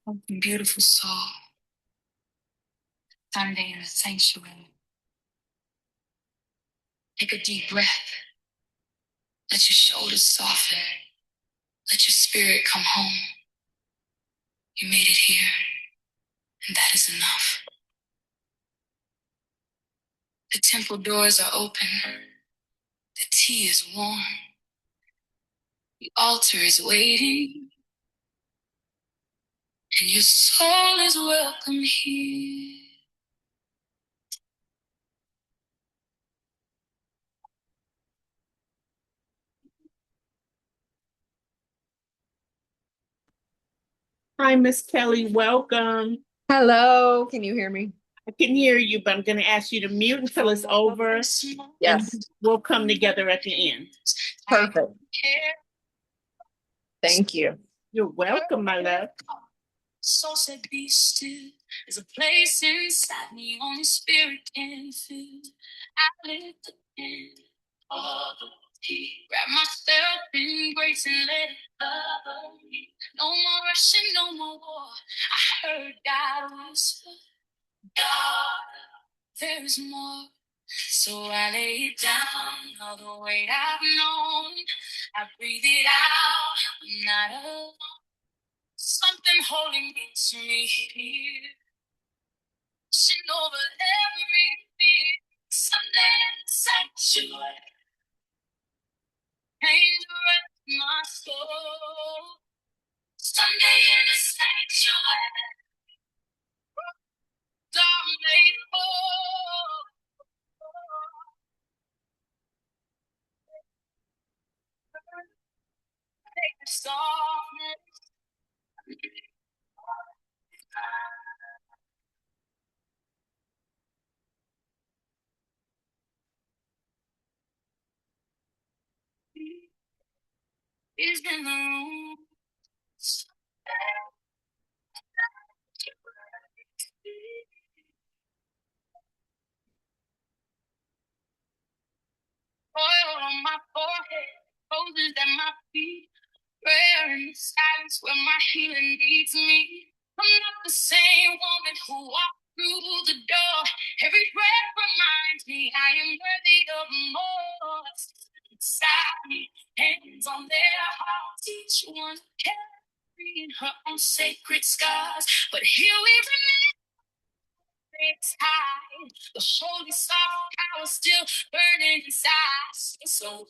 Beautiful soul, Sunday in the sanctuary. Take a deep breath. Let your shoulders soften. Let your spirit come home. You made it here, and that is enough. The temple doors are open. The tea is warm. The altar is waiting. And your soul is welcome here. Hi, Miss Kelly. Welcome. Hello, can you hear me? I can hear you, but I'm going to ask you to mute until it's over. Yes. And we'll come together at the end. Perfect. Thank you. You're welcome, my love. So said, be still. There's a place inside me only spirit can fill. I lift the candle, all the tea. Wrap myself in grace and let it cover me. No more rushing, no more war. I heard God whisper, God, there is more. So I lay it down, all the weight I've known. I breathe it out, I'm not alone. Something holding me to me here. Pushing over every fear. Sunday in the sanctuary. Pain to rest my soul. Sunday in the sanctuary. God made whole. Take the softness. Is in the room. Oil on my forehead, roses at my feet, prayer in the silence where my healing leads me. I'm not the same woman who walked through the door. Every breath reminds me I am worthy of more. Inside me, hands on their hearts, each one carrying her own sacred scars. But here we remain. It's high, the holy soul power still burning inside. So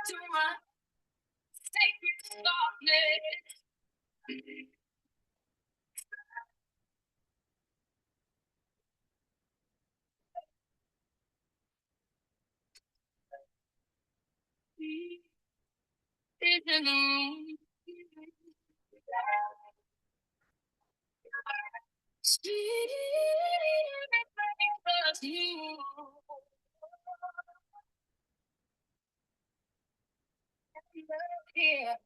to my sacred softness. Is in the room. Spirit, because you here.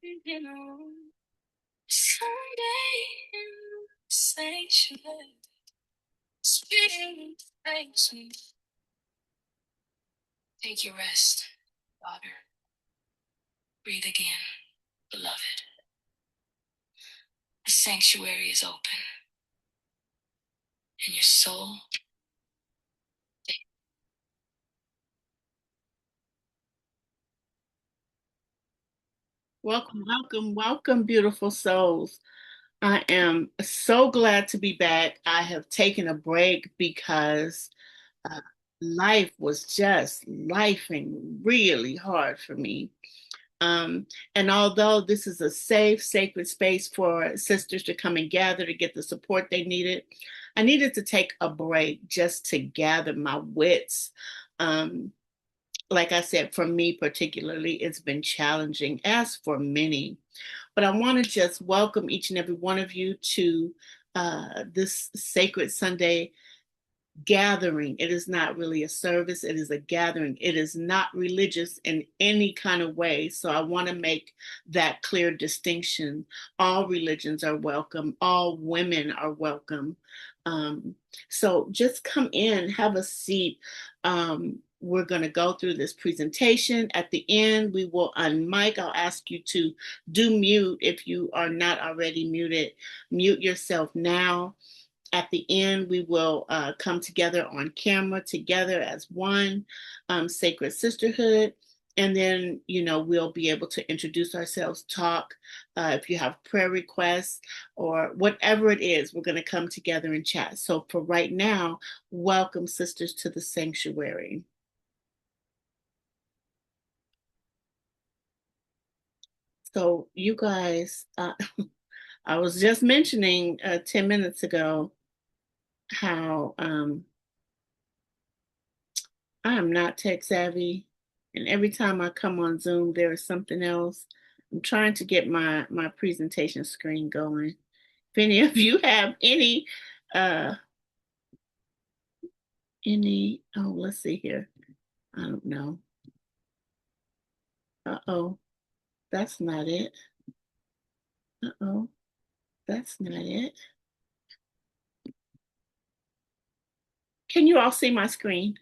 You know, someday in the sanctuary, spirit thanks me. Take your rest, daughter. Breathe again, beloved. The sanctuary is open, and your soul. Welcome, welcome, welcome, beautiful souls. I am so glad to be back. I have taken a break because uh, life was just lifing really hard for me. Um, and although this is a safe, sacred space for sisters to come and gather to get the support they needed, I needed to take a break just to gather my wits. Um, like I said, for me particularly, it's been challenging, as for many. But I want to just welcome each and every one of you to this sacred Sunday gathering. It is not really a service, it is a gathering. It is not religious in any kind of way. So I want to make that clear distinction. All religions are welcome, all women are welcome. Um, so just come in, have a seat. We're going to go through this presentation. At the end, we will unmic. I'll ask you to do mute if you are not already muted. Mute yourself now. At the end, we will come together on camera together as one sacred sisterhood. And then, we'll be able to introduce ourselves, talk. If you have prayer requests or whatever it is, we're going to come together and chat. So for right now, welcome, sisters, to the sanctuary. So you guys, I was just mentioning 10 minutes ago how I am not tech savvy, and every time I come on Zoom, there is something else. I'm trying to get my presentation screen going. If any of you have uh let's see here. I don't know. Uh-oh, that's not it. Uh-oh, that's not it. Can you all see my screen?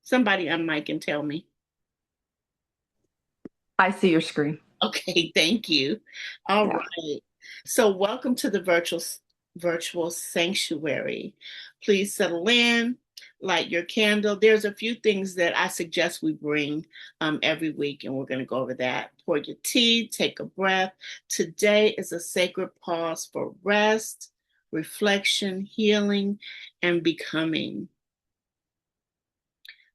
Somebody on mic and tell me. I see your screen. Okay, thank you. All Yeah. right. So welcome to the virtual sanctuary. Please settle in, light your candle. There's a few things that I suggest we bring every week, and we're going to go over that. Pour your tea, take a breath. Today is a sacred pause for rest, reflection, healing, and becoming.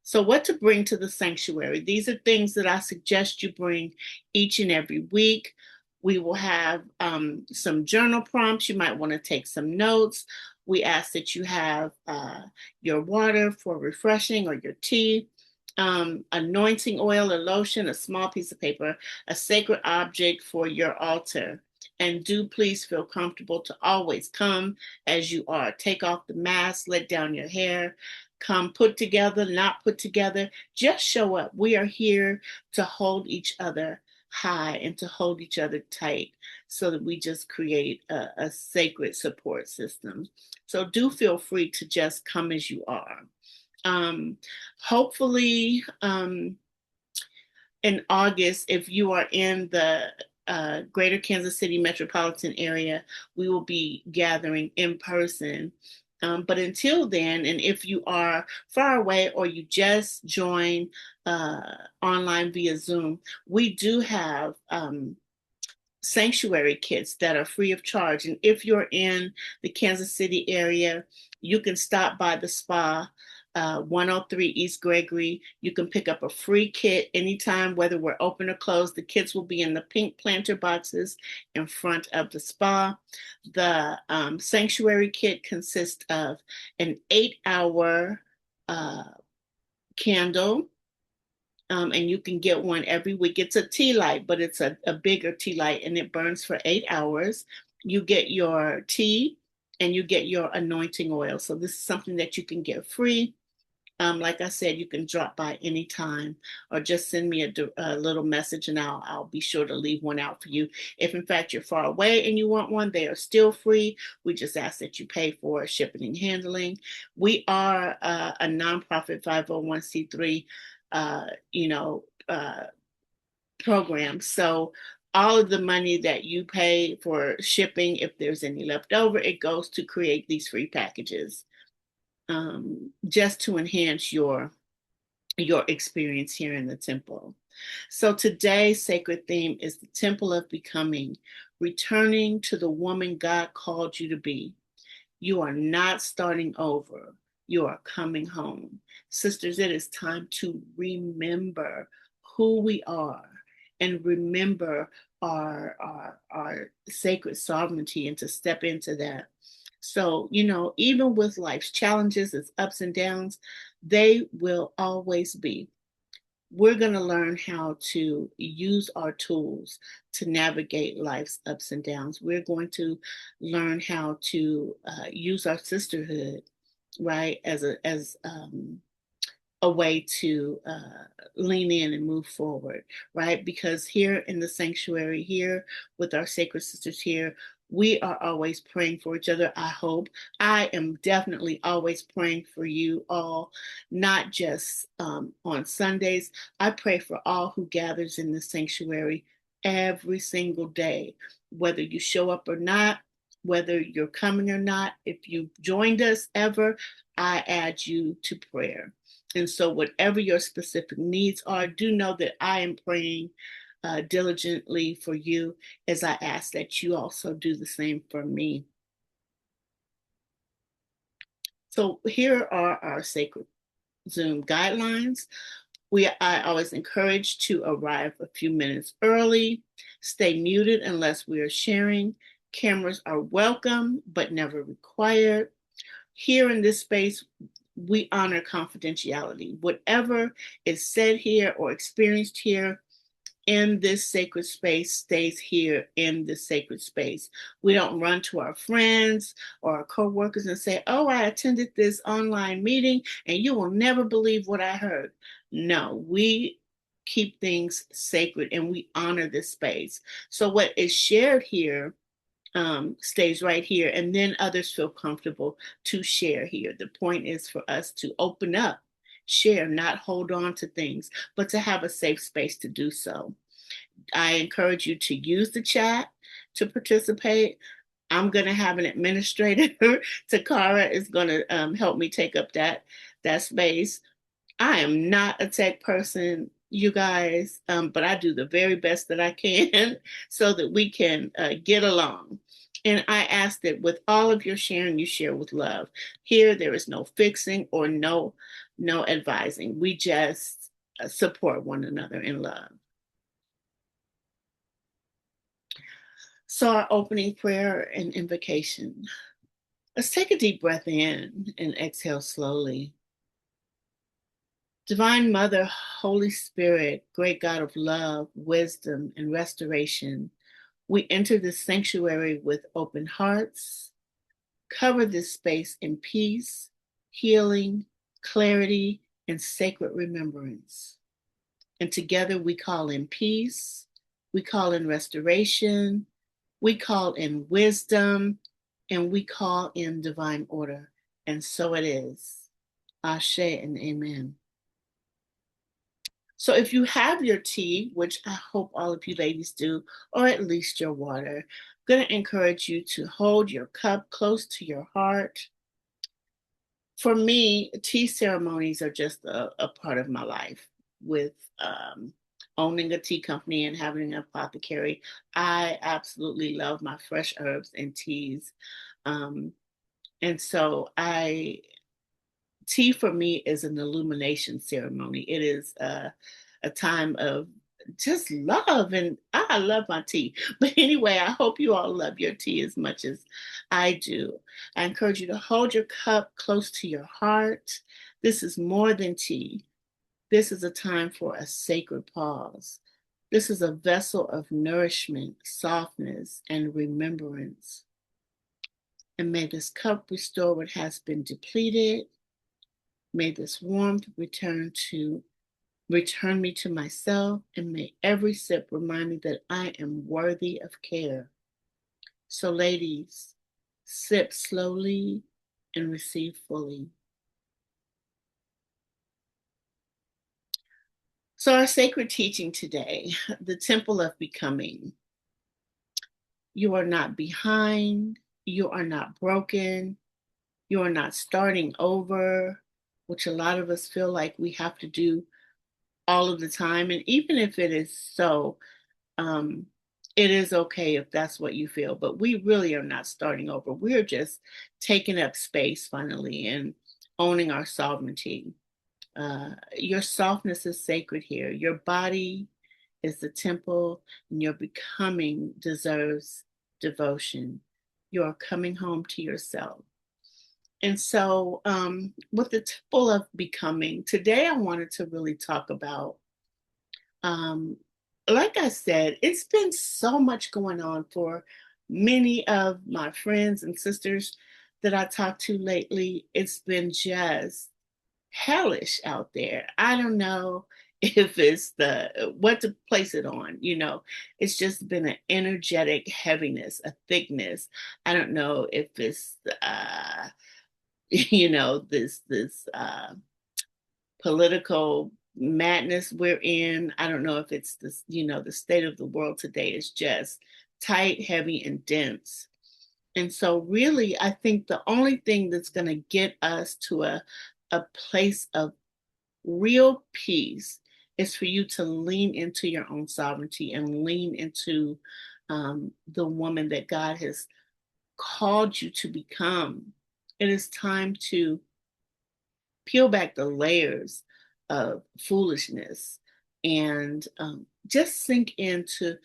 So, what to bring to the sanctuary? These are things that I suggest you bring each and every week. We will have some journal prompts. You might want to take some notes. We ask that you have your water for refreshing or your tea, anointing oil or lotion, a small piece of paper, a sacred object for your altar. And do please feel comfortable to always come as you are. Take off the mask, let down your hair, come put together, not put together. Just show up. We are here to hold each other high and to hold each other tight so that we just create a sacred support system. So do feel free to just come as you are. Hopefully, in August, if you are in the greater Kansas City metropolitan area, we will be gathering in person. But until then, and if you are far away or you just join online via Zoom, we do have sanctuary kits that are free of charge. And if you're in the Kansas City area, you can stop by the spa, 103 East Gregory. You can pick up a free kit anytime, whether we're open or closed. The kits will be in the pink planter boxes in front of the spa. The sanctuary kit consists of an 8-hour candle, and you can get one every week. It's a tea light, but it's a bigger tea light, and it burns for 8 hours. You get your tea and you get your anointing oil. So this is something that you can get free. Like I said, you can drop by anytime or just send me a little message and I'll be sure to leave one out for you. If in fact you're far away and you want one, they are still free. We just ask that you pay for shipping and handling. We are a nonprofit 501c3, uh, you know, uh, program. So all of the money that you pay for shipping, if there's any left over, it goes to create these free packages, just to enhance your experience here in the temple. So today's sacred theme is the temple of becoming, returning to the woman God called you to be. You are not starting over. You are coming home. Sisters, it is time to remember who we are and remember our sacred sovereignty and to step into that. So, even with life's challenges, its ups and downs, they will always be. We're going to learn how to use our tools to navigate life's ups and downs. We're going to learn how to use our sisterhood, right, as a way to lean in and move forward, right? Because here in the sanctuary, here with our sacred sisters here, we are always praying for each other. I hope. I am definitely always praying for you all, not just on Sundays. I pray for all who gathers in the sanctuary every single day, whether you show up or not, whether you're coming or not. If you joined us ever, I add you to prayer. And so, whatever your specific needs are, do know that I am praying diligently for you as I ask that you also do the same for me. So, here are our sacred Zoom guidelines. I always encourage to arrive a few minutes early, stay muted unless we are sharing. Cameras are welcome but never required. Here in this space, we honor confidentiality. Whatever is said here or experienced here in this sacred space stays here in this sacred space. We don't run to our friends or our coworkers and say, "Oh, I attended this online meeting and you will never believe what I heard." No, we keep things sacred and we honor this space. So what is shared here stays right here, and then others feel comfortable to share here. The point is for us to open up, share, not hold on to things, but to have a safe space to do so. I encourage you to use the chat to participate. I'm going to have an administrator. Takara is going to help me take up that space. I am not a tech person, you guys, but I do the very best that I can so that we can get along. And I ask that with all of your sharing, you share with love. Here, there is no fixing or no advising. We just support one another in love. So, our opening prayer and invocation. Let's take a deep breath in and exhale slowly. Divine Mother, Holy Spirit, great God of love, wisdom, and restoration, we enter this sanctuary with open hearts. Cover this space in peace, healing, clarity, and sacred remembrance. And together we call in peace, we call in restoration, we call in wisdom, and we call in divine order. And so it is. Ashe and amen. So if you have your tea, which I hope all of you ladies do, or at least your water, I'm going to encourage you to hold your cup close to your heart. For me, tea ceremonies are just a part of my life. With owning a tea company and having an apothecary, I absolutely love my fresh herbs and teas. Um, and so tea for me is an illumination ceremony. It is a time of just love, and I love my tea. But anyway, I hope you all love your tea as much as I do. I encourage you to hold your cup close to your heart. This is more than tea. This is a time for a sacred pause. This is a vessel of nourishment, softness, and remembrance. And may this cup restore what has been depleted, May this warmth return me to myself, and may every sip remind me that I am worthy of care. So, ladies, sip slowly and receive fully. So, our sacred teaching today, the temple of becoming. You are not behind, you are not broken, you are not starting over, which a lot of us feel like we have to do all of the time. And even if it is so, um, it is okay if that's what you feel, but we really are not starting over. We're just taking up space finally and owning our sovereignty. Your softness is sacred here. Your body is the temple, and your becoming deserves devotion. You are coming home to yourself. And so, with the temple of becoming, today I wanted to really talk about, um, like I said, it's been so much going on for many of my friends and sisters that I talked to lately. It's been just hellish out there. I don't know if it's the what to place it on, It's just been an energetic heaviness, a thickness. I don't know if it's this political madness we're in. I don't know if it's this, the state of the world today is just tight, heavy, and dense. And so, really, I think the only thing that's going to get us to a place of real peace is for you to lean into your own sovereignty and lean into the woman that God has called you to become. It is time to peel back the layers of foolishness and just sink into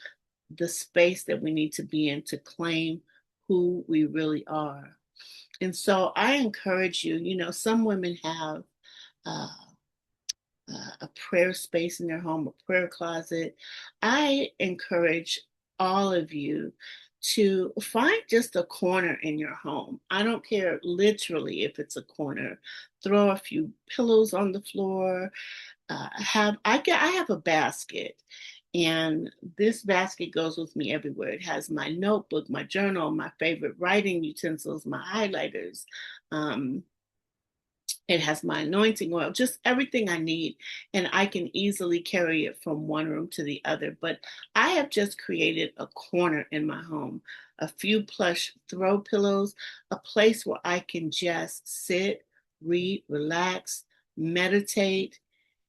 the space that we need to be in to claim who we really are. And so I encourage you, some women have uh, a prayer space in their home, a prayer closet. I encourage all of you to find just a corner in your home. I don't care literally if it's a corner. Throw a few pillows on the floor. I have a basket, and this basket goes with me everywhere. It has my notebook, my journal, my favorite writing utensils, my highlighters. Um, it has my anointing oil, just everything I need. And I can easily carry it from one room to the other. But I have just created a corner in my home, a few plush throw pillows, a place where I can just sit, read, relax, meditate,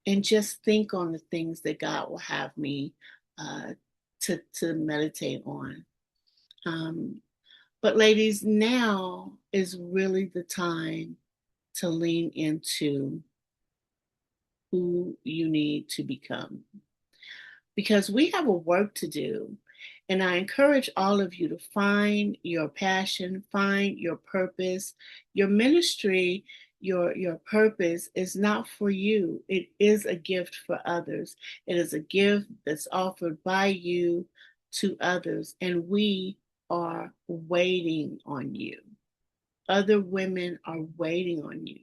and just think on the things that God will have me uh, to meditate on. Um, but ladies, now is really the time to lean into who you need to become because we have a work to do. And I encourage all of you to find your passion, find your purpose. Your ministry, your purpose is not for you. It is a gift for others. It is a gift that's offered by you to others. And we are waiting on you. Other women are waiting on you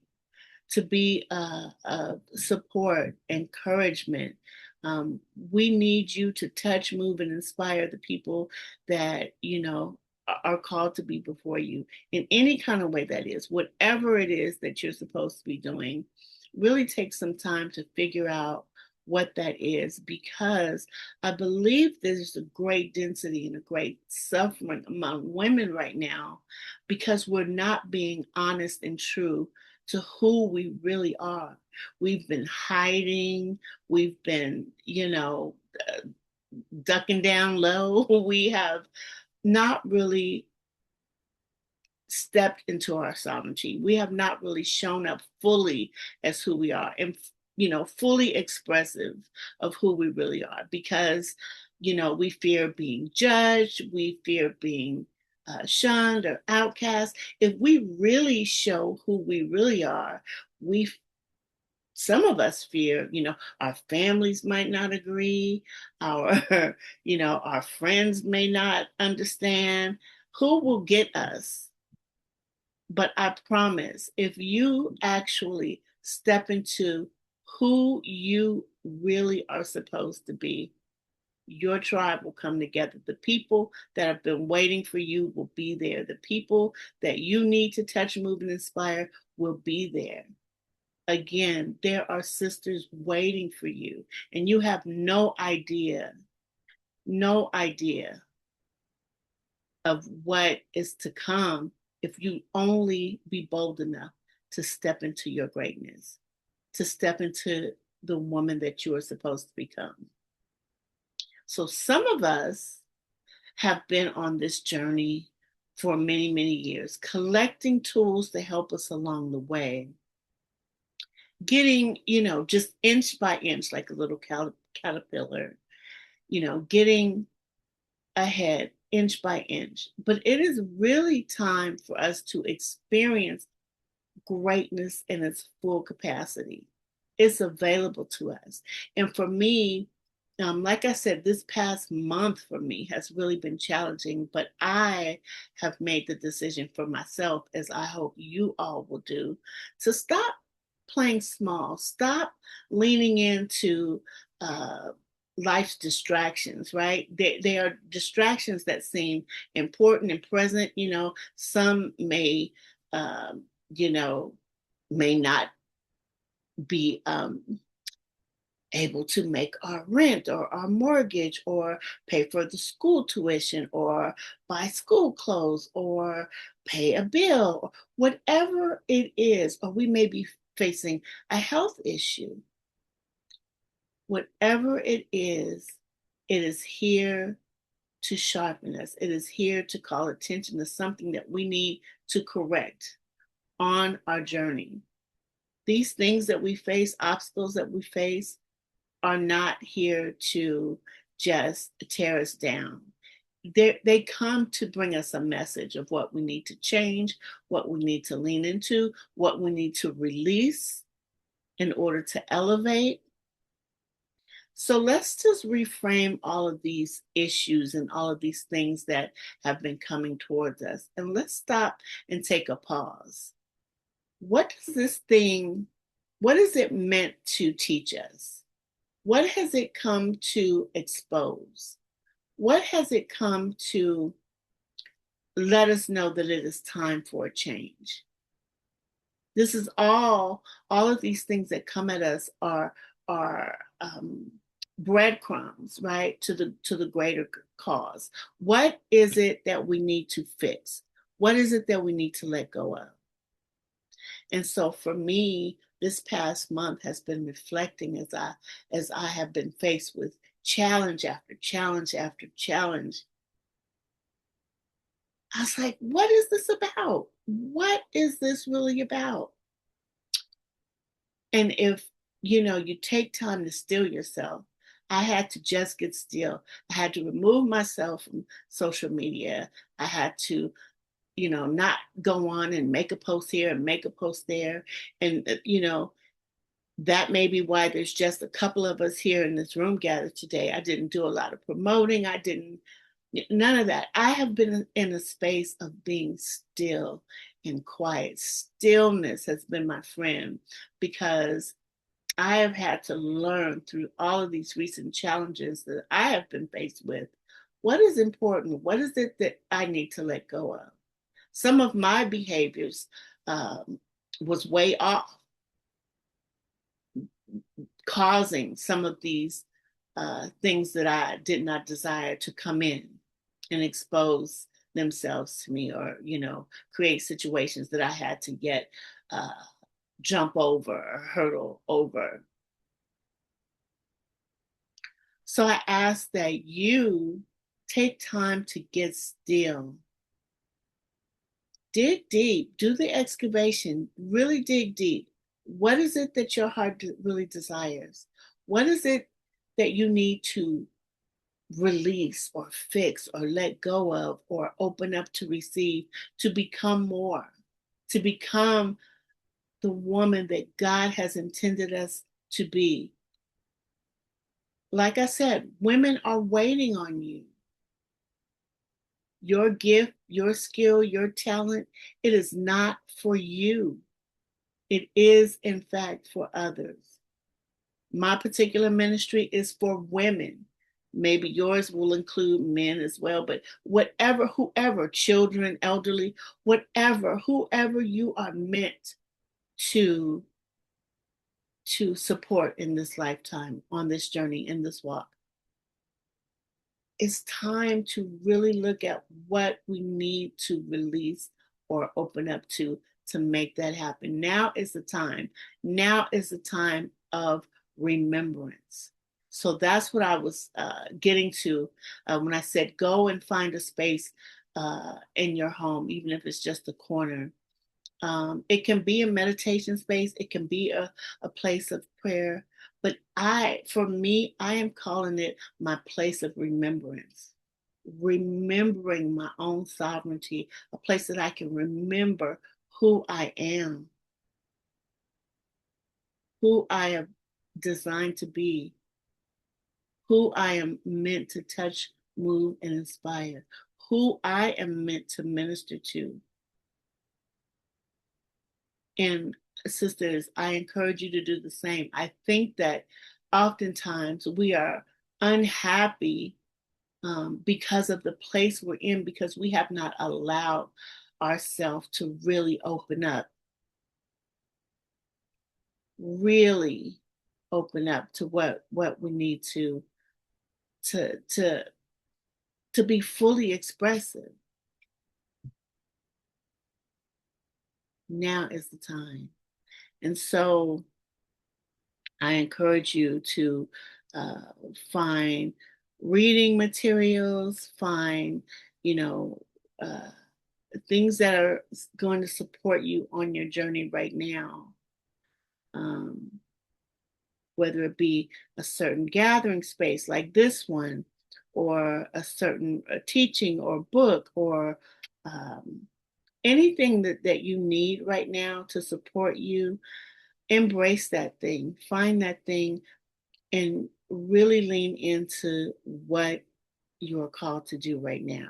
to be a support, encouragement. We need you to touch, move, and inspire the people that, are called to be before you in any kind of way that is, whatever it is that you're supposed to be doing. Really take some time to figure out what that is because I believe there's a great density and a great suffering among women right now because we're not being honest and true to who we really are. We've been hiding, we've been, ducking down low. We have not really stepped into our sovereignty. We have not really shown up fully as who we are and, fully expressive of who we really are because, we fear being judged, we fear being shunned or outcast. If we really show who we really are, we some of us fear, our families might not agree, our, our friends may not understand. Who will get us? But I promise, if you actually step into who you really are supposed to be, your tribe will come together. The people that have been waiting for you will be there. The people that you need to touch, move, and inspire will be there. Again, there are sisters waiting for you, and you have no idea of what is to come if you only be bold enough to step into your greatness, to step into the woman that you are supposed to become. So some of us have been on this journey for many, many years, collecting tools to help us along the way, getting, just inch by inch, like a little caterpillar, getting ahead inch by inch. But it is really time for us to experience greatness in its full capacity. It's available to us. And for me, like I said, this past month for me has really been challenging, but I have made the decision for myself, as I hope you all will do, to stop playing small, stop leaning into life's distractions, right? They are distractions that seem important and present. Some may, um, you know, may not be able to make our rent or our mortgage or pay for the school tuition or buy school clothes or pay a bill, or whatever it is, or we may be facing a health issue. Whatever it is here to sharpen us. It is here to call attention to something that we need to correct on our journey. These things that we face, obstacles that we face, are not here to just tear us down. They come to bring us a message of what we need to change, what we need to lean into, what we need to release in order to elevate. So let's just reframe all of these issues and all of these things that have been coming towards us. And let's stop and take a pause. What is it meant to teach us? What has it come to expose? What has it come to let us know that it is time for a change? This is all of these things that come at us are breadcrumbs, right, to the greater cause. What is it that we need to fix? What is it that we need to let go of? And so for me, this past month has been reflecting as I have been faced with challenge after challenge after challenge. I was like, what is this about? What is this really about? And if you take time to still yourself, I had to just get still. I had to remove myself from social media. I had to not go on and make a post here and make a post there. And, that may be why there's just a couple of us here in this room gathered today. I didn't do a lot of promoting. None of that. I have been in a space of being still and quiet. Stillness has been my friend because I have had to learn through all of these recent challenges that I have been faced with. What is important? What is it that I need to let go of? Some of my behaviors was way off, causing some of these things that I did not desire to come in and expose themselves to me, or create situations that I had to get jump over or hurdle over. So I ask that you take time to get still. Dig deep, do the excavation, really dig deep. What is it that your heart really desires? What is it that you need to release or fix or let go of or open up to receive, to become more, to become the woman that God has intended us to be? Like I said, women are waiting on you. Your gift, your skill, your talent, it is not for you. It is, in fact, for others. My particular ministry is for women. Maybe yours will include men as well, but whatever, whoever, children, elderly, whatever, whoever you are meant to support in this lifetime, on this journey, in this walk. It's time to really look at what we need to release or open up to make that happen. Now is the time. Now is the time of remembrance. So that's what I was getting to when I said go and find a space in your home, even if it's just a corner. It can be a meditation space, it can be a place of prayer, but for me, I am calling it my place of remembrance. Remembering my own sovereignty, a place that I can remember who I am, who I am designed to be, who I am meant to touch, move, and inspire, who I am meant to minister to. And sisters, I encourage you to do the same. I think that oftentimes we are unhappy because of the place we're in, because we have not allowed ourselves to really open up, really open up to what we need to to to be fully expressive. Now is the time. And so I encourage you to uh, find reading materials, find, you know, uh, things that are going to support you on your journey right now. Um, whether it be a certain gathering space like this one, or a certain teaching or book, or um, anything that you need right now to support you, embrace that thing, find that thing, and really lean into what you are called to do right now.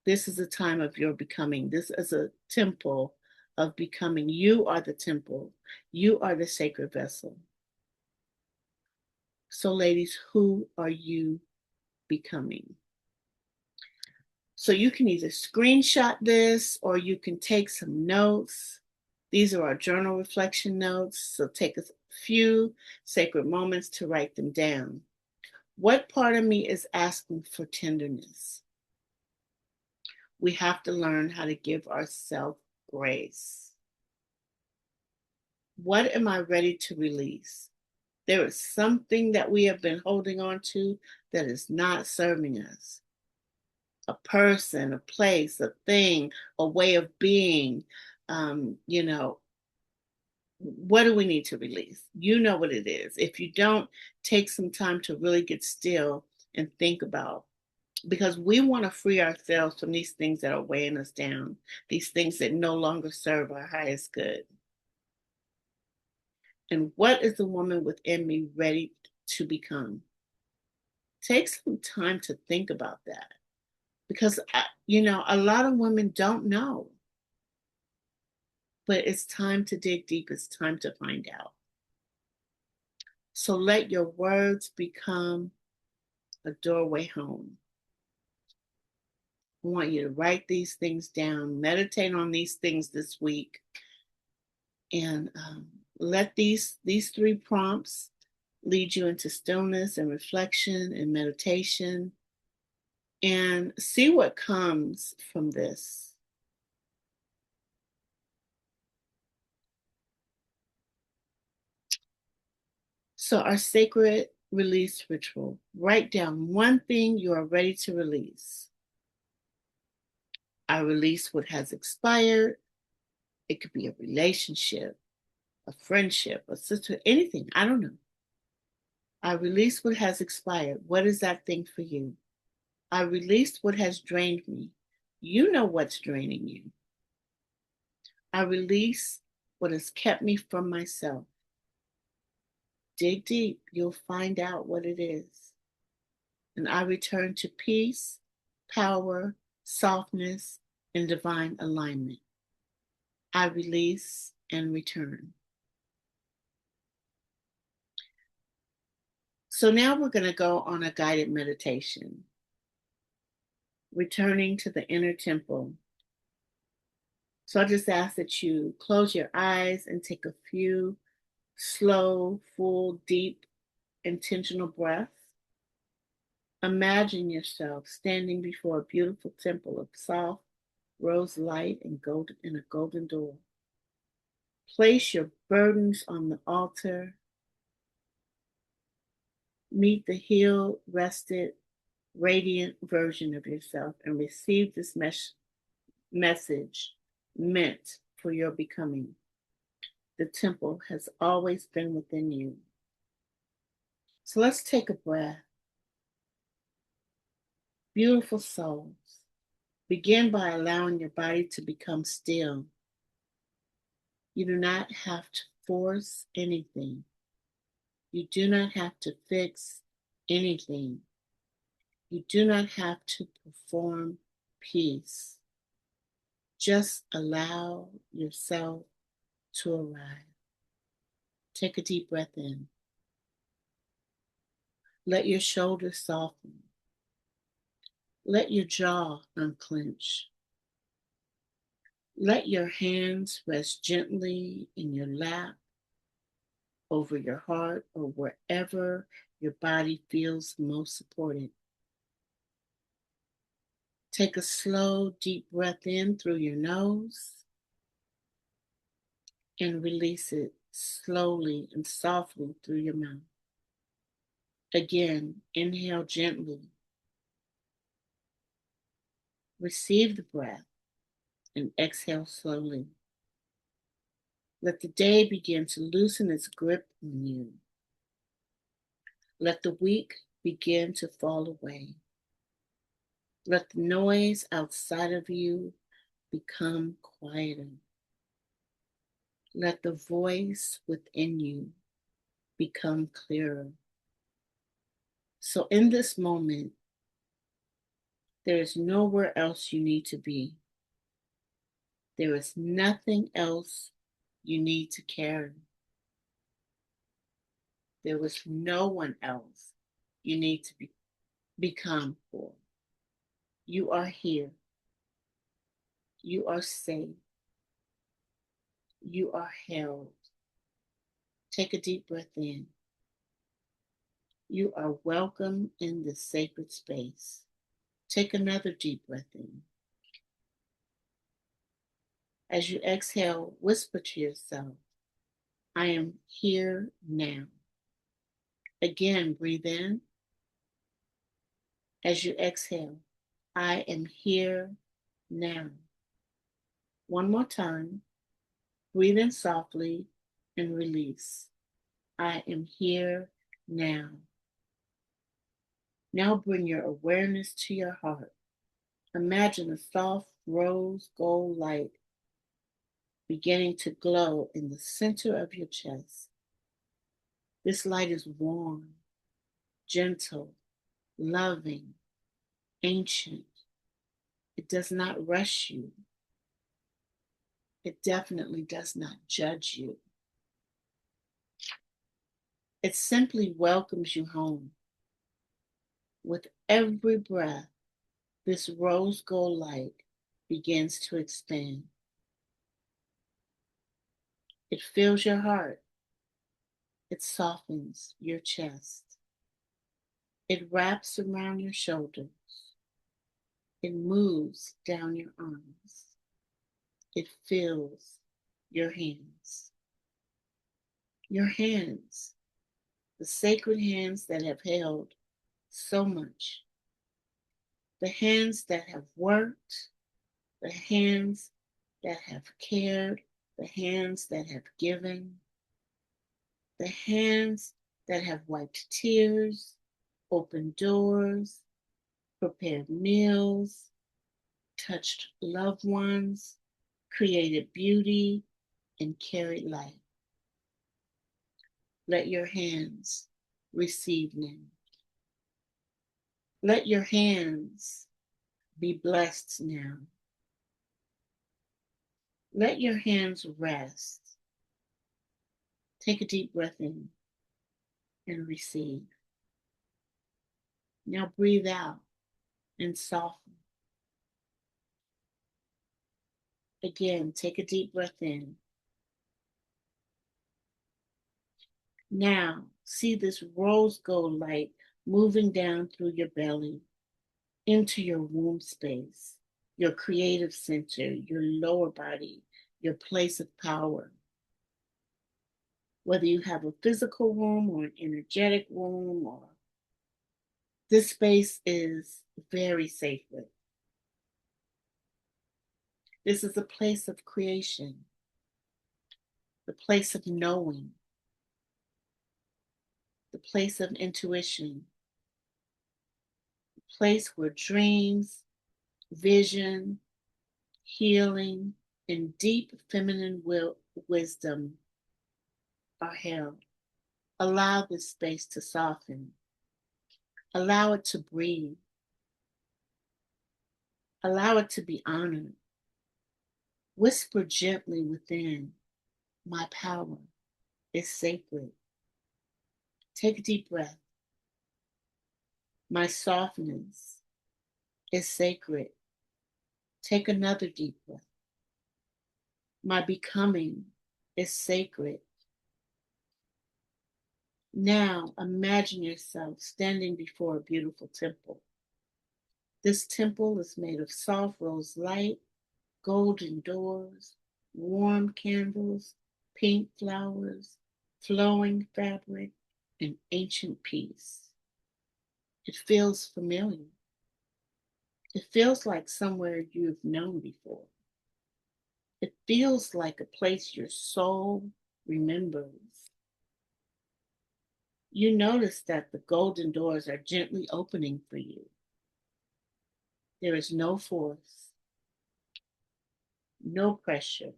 This is a time of your becoming. This is a temple of becoming. You are the temple. You are the sacred vessel. So, ladies, who are you becoming? So, you can either screenshot this or you can take some notes. These are our journal reflection notes. So, take a few sacred moments to write them down. What part of me is asking for tenderness? We have to learn how to give ourselves grace. What am I ready to release? There is something that we have been holding on to that is not serving us. A person, a place, a thing, a way of being. You know, what do we need to release? You know what it is. If you don't, take some time to really get still and think about, because we want to free ourselves from these things that are weighing us down, these things that no longer serve our highest good. And what is the woman within me ready to become? Take some time to think about that, because, a lot of women don't know, but it's time to dig deep. It's time to find out. So let your words become a doorway home. I want you to write these things down, meditate on these things this week, and let these three prompts lead you into stillness and reflection and meditation, and see what comes from this. So, our sacred release ritual: write down one thing you are ready to release. I release what has expired. It could be a relationship, a friendship, a sister, anything. I don't know. I release what has expired. What is that thing for you? I release what has drained me. You know what's draining you. I release what has kept me from myself. Dig deep, you'll find out what it is. And I return to peace, power, softness, and divine alignment. I release and return. So now we're going to go on a guided meditation, returning to the inner temple. So I just ask that you close your eyes and take a few slow, full, deep, intentional breaths. Imagine yourself standing before a beautiful temple of soft rose light and a golden door. Place your burdens on the altar. Meet the healed, rested, radiant version of yourself and receive this message meant for your becoming. The temple has always been within you. So let's take a breath. Beautiful souls, begin by allowing your body to become still. You do not have to force anything. You do not have to fix anything. You do not have to perform peace. Just allow yourself to arrive. Take a deep breath in. Let your shoulders soften. Let your jaw unclench. Let your hands rest gently in your lap, over your heart, or wherever your body feels most supported. Take a slow, deep breath in through your nose and release it slowly and softly through your mouth. Again, inhale gently. Receive the breath and exhale slowly. Let the day begin to loosen its grip on you. Let the week begin to fall away. Let the noise outside of you become quieter. Let the voice within you become clearer. So in this moment, there is nowhere else you need to be. There is nothing else you need to carry. There is no one else you need to become for. You are here. You are safe. You are held. Take a deep breath in. You are welcome in this sacred space. Take another deep breath in. As you exhale, whisper to yourself, I am here now. Again, breathe in. As you exhale, I am here now. One more time. Breathe in softly and release. I am here now. Now bring your awareness to your heart. Imagine a soft rose gold light beginning to glow in the center of your chest. This light is warm, gentle, loving, ancient. It does not rush you. It definitely does not judge you. It simply welcomes you home. With every breath, this rose gold light begins to expand. It fills your heart. It softens your chest. It wraps around your shoulders. It moves down your arms. It fills your hands. Your hands, the sacred hands that have held so much. The hands that have worked, the hands that have cared, the hands that have given, the hands that have wiped tears, opened doors, prepared meals, touched loved ones, created beauty, and carried life. Let your hands receive now. Let your hands be blessed now. Let your hands rest Take a deep breath in and receive. Now breathe out and soften. Again, take a deep breath in. Now, see this rose gold light moving down through your belly into your womb space, your creative center, your lower body, your place of power. Whether you have a physical womb or an energetic womb, or this space is very sacred. This is a place of creation, the place of knowing, the place of intuition, the place where dreams, vision, healing, and deep feminine wisdom are held. Allow this space to soften. Allow it to breathe. Allow it to be honored. Whisper gently within, my power is sacred. Take a deep breath. My softness is sacred. Take another deep breath. My becoming is sacred. Now imagine yourself standing before a beautiful temple. This temple is made of soft rose light, golden doors, warm candles, pink flowers, flowing fabric, and ancient peace. It feels familiar. It feels like somewhere you've known before. It feels like a place your soul remembers. You notice that the golden doors are gently opening for you. There is no force, no pressure.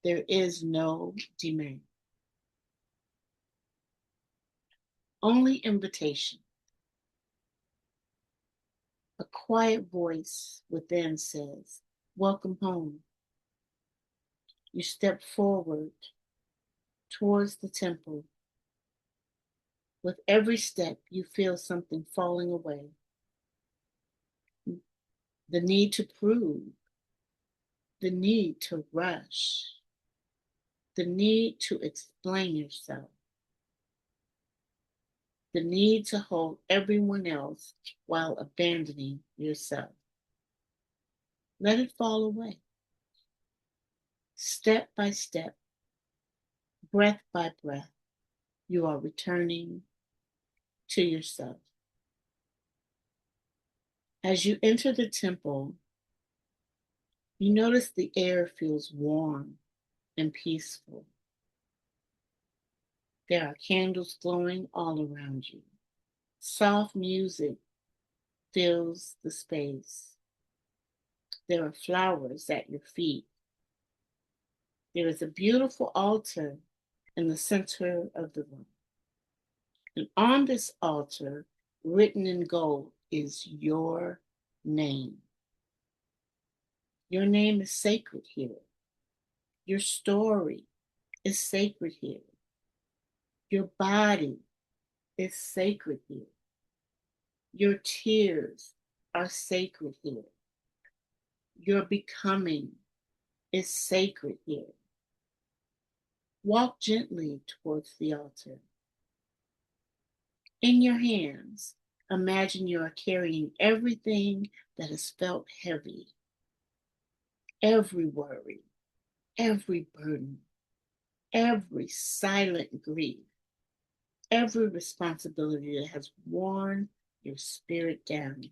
There is no demand. Only invitation. A quiet voice within says, welcome home. You step forward towards the temple. With every step, you feel something falling away. The need to prove, the need to rush, the need to explain yourself, the need to hold everyone else while abandoning yourself. Let it fall away. Step by step, breath by breath, you are returning to yourself. As you enter the temple, you notice the air feels warm and peaceful. There are candles glowing all around you. Soft music fills the space. There are flowers at your feet. There is a beautiful altar in the center of the room. And on this altar, written in gold, is your name. Your name is sacred here. Your story is sacred here. Your body is sacred here. Your tears are sacred here. Your becoming is sacred here. Walk gently towards the altar. In your hands, imagine you are carrying everything that has felt heavy, every worry, every burden, every silent grief, every responsibility that has worn your spirit down,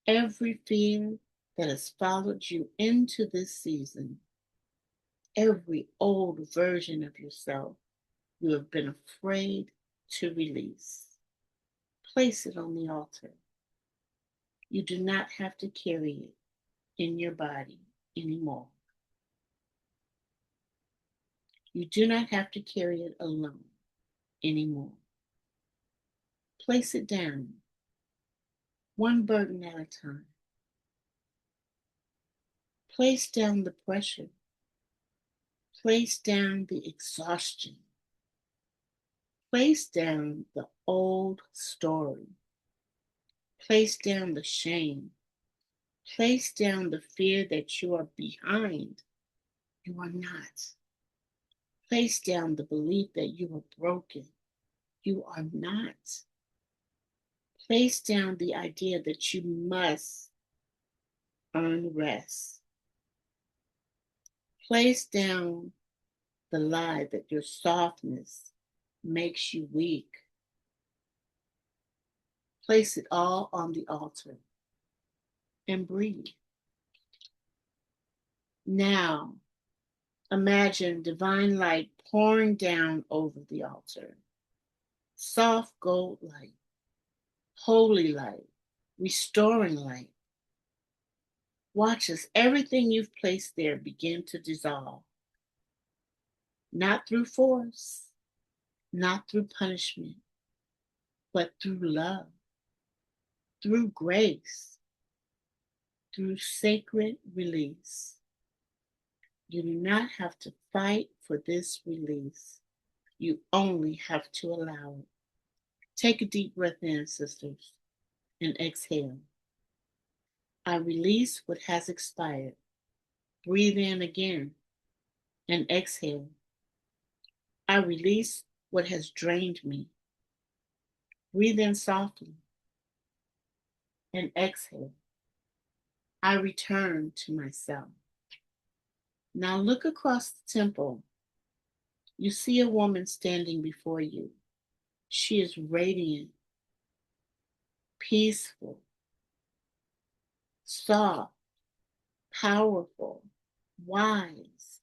every fear that has followed you into this season, every old version of yourself you have been afraid to release. Place it on the altar. You do not have to carry it in your body anymore. You do not have to carry it alone anymore. Place it down, one burden at a time. Place down the pressure. Place down the exhaustion. Place down the old story. Place down the shame. Place down the fear that you are behind. You are not. Place down the belief that you are broken. You are not. Place down the idea that you must earn rest. Place down the lie that your softness makes you weak. Place it all on the altar and breathe. Now, imagine divine light pouring down over the altar. Soft gold light, holy light, restoring light. Watch as everything you've placed there begin to dissolve. Not through force, not through punishment, but through love, through grace, through sacred release. You do not have to fight for this release. You only have to allow it. Take a deep breath in, sisters, and exhale. I release what has expired. Breathe in again and exhale. I release what has drained me. Breathe in softly and exhale. I return to myself. Now look across the temple. You see a woman standing before you. She is radiant, peaceful, soft, powerful, wise,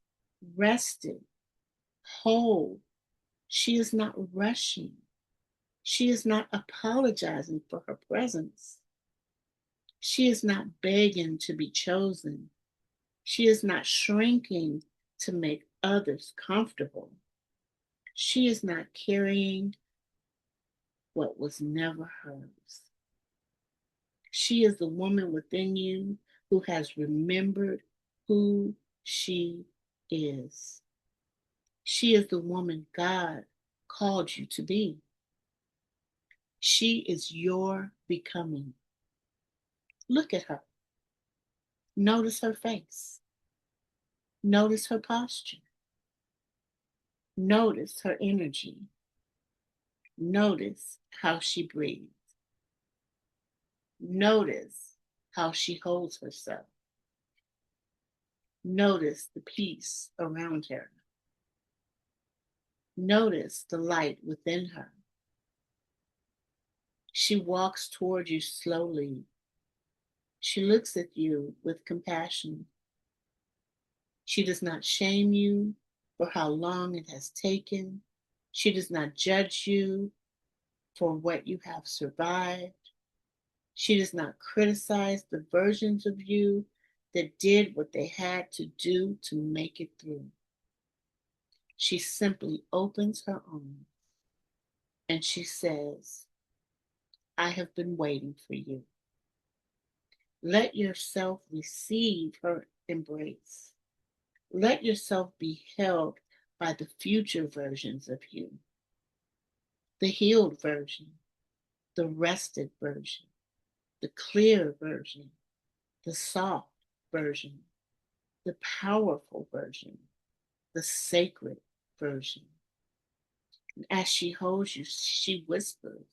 rested, whole. She is not rushing. She is not apologizing for her presence. She is not begging to be chosen. She is not shrinking to make others comfortable. She is not carrying what was never hers. She is the woman within you who has remembered who she is. She is the woman God called you to be. She is your becoming. Look at her. Notice her face. Notice her posture. Notice her energy. Notice how she breathes. Notice how she holds herself. Notice the peace around her. Notice the light within her. She walks toward you slowly. She looks at you with compassion. She does not shame you for how long it has taken. She does not judge you for what you have survived. She does not criticize the versions of you that did what they had to do to make it through. She simply opens her arms and she says, I have been waiting for you. Let yourself receive her embrace. Let yourself be held by the future versions of you, the healed version, the rested version, the clear version, the soft version, the powerful version, the sacred version. And as she holds you, she whispers,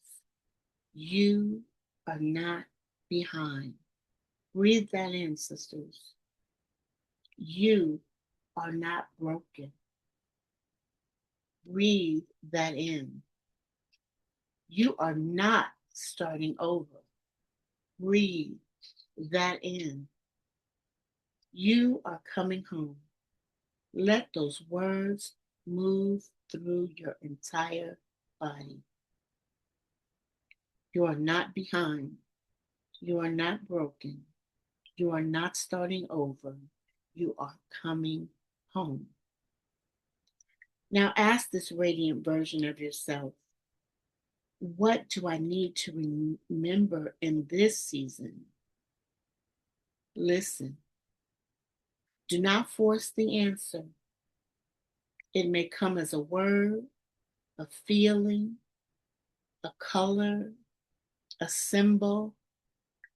you are not behind. Breathe that in, sisters. You are not broken. Breathe that in. You are not starting over. Breathe that in. You are coming home. Let those words move through your entire body. You are not behind. You are not broken. You are not starting over. You are coming home. Now ask this radiant version of yourself, what do I need to remember in this season? Listen. Do not force the answer. It may come as a word, a feeling, a color, a symbol,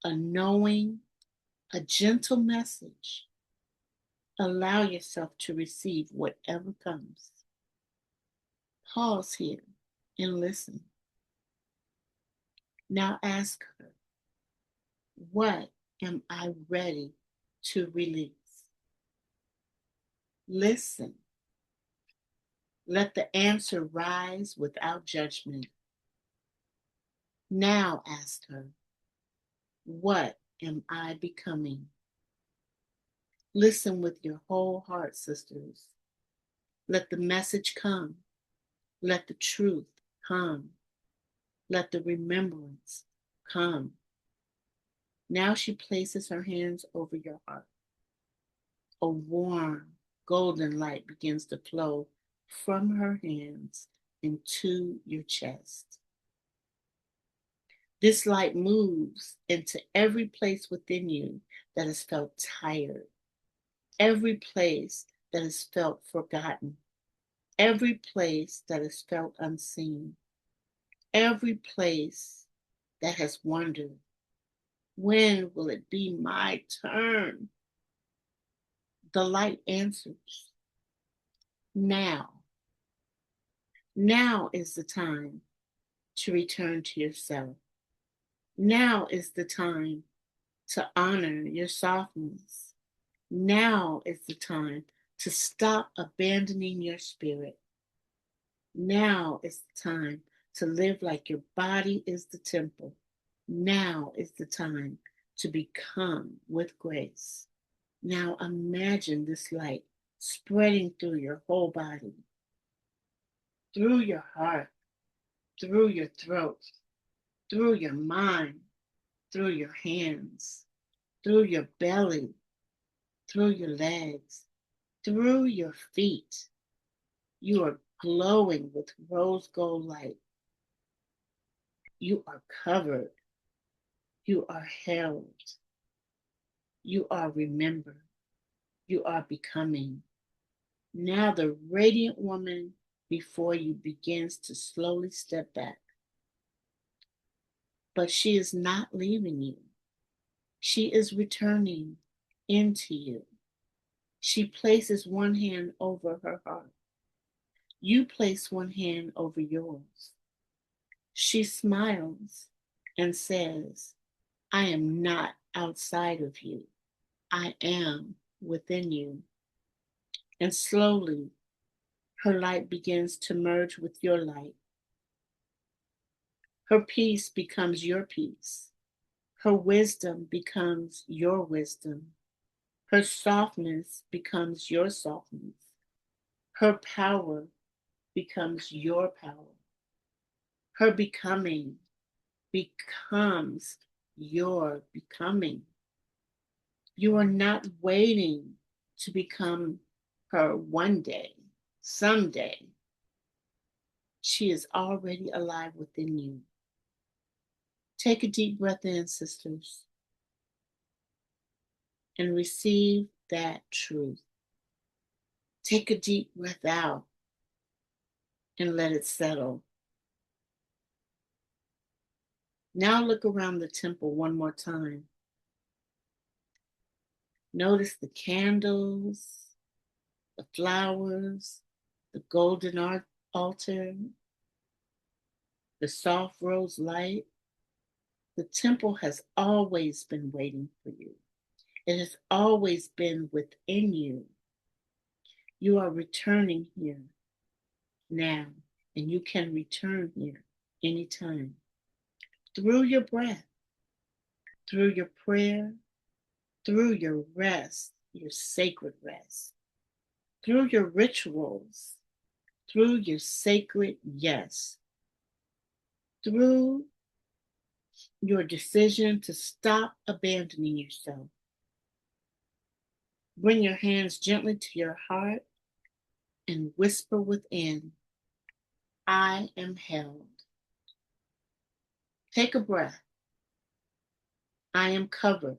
a knowing, a gentle message. Allow yourself to receive whatever comes. Pause here and listen. Now ask her, what am I ready to release? Listen. Let the answer rise without judgment. Now ask her, what am I becoming? Listen with your whole heart, sisters. Let the message come. Let the truth come. Let the remembrance come. Now she places her hands over your heart. A warm, golden light begins to flow from her hands into your chest. This light moves into every place within you that has felt tired, every place that has felt forgotten, every place that has felt unseen, every place that has wondered, when will it be my turn? The light answers, now. Now is the time to return to yourself. Now is the time to honor your softness. Now is the time to stop abandoning your spirit. Now is the time to live like your body is the temple. Now is the time to become with grace. Now imagine this light spreading through your whole body, through your heart, through your throat, through your mind, through your hands, through your belly, through your legs, through your feet. You are glowing with rose gold light. You are covered. You are held. You are remembered. You are becoming. Now the radiant woman before you begins to slowly step back. But she is not leaving you. She is returning into you. She places one hand over her heart. You place one hand over yours. She smiles and says, I am not outside of you. I am within you. And slowly, her light begins to merge with your light. Her peace becomes your peace. Her wisdom becomes your wisdom. Her softness becomes your softness. Her power becomes your power. Her becoming becomes your becoming. You are not waiting to become her one day, someday. She is already alive within you. Take a deep breath in, sisters, and receive that truth. Take a deep breath out and let it settle. Now look around the temple one more time. Notice the candles, the flowers, the golden altar, the soft rose light. The temple has always been waiting for you. It has always been within you. You are returning here now, and you can return here anytime. Through your breath, through your prayer, through your rest, your sacred rest, through your rituals, through your sacred yes, through your decision to stop abandoning yourself. Bring your hands gently to your heart and whisper within, I am held. Take a breath. I am covered.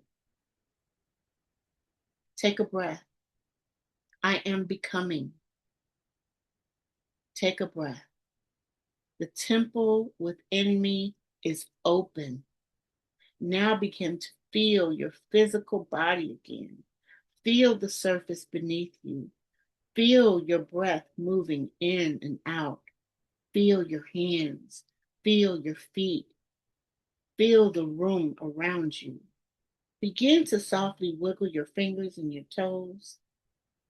Take a breath. I am becoming. Take a breath. The temple within me is open. Now begin to feel your physical body again. Feel the surface beneath you. Feel your breath moving in and out. Feel your hands. Feel your feet. Feel the room around you. Begin to softly wiggle your fingers and your toes.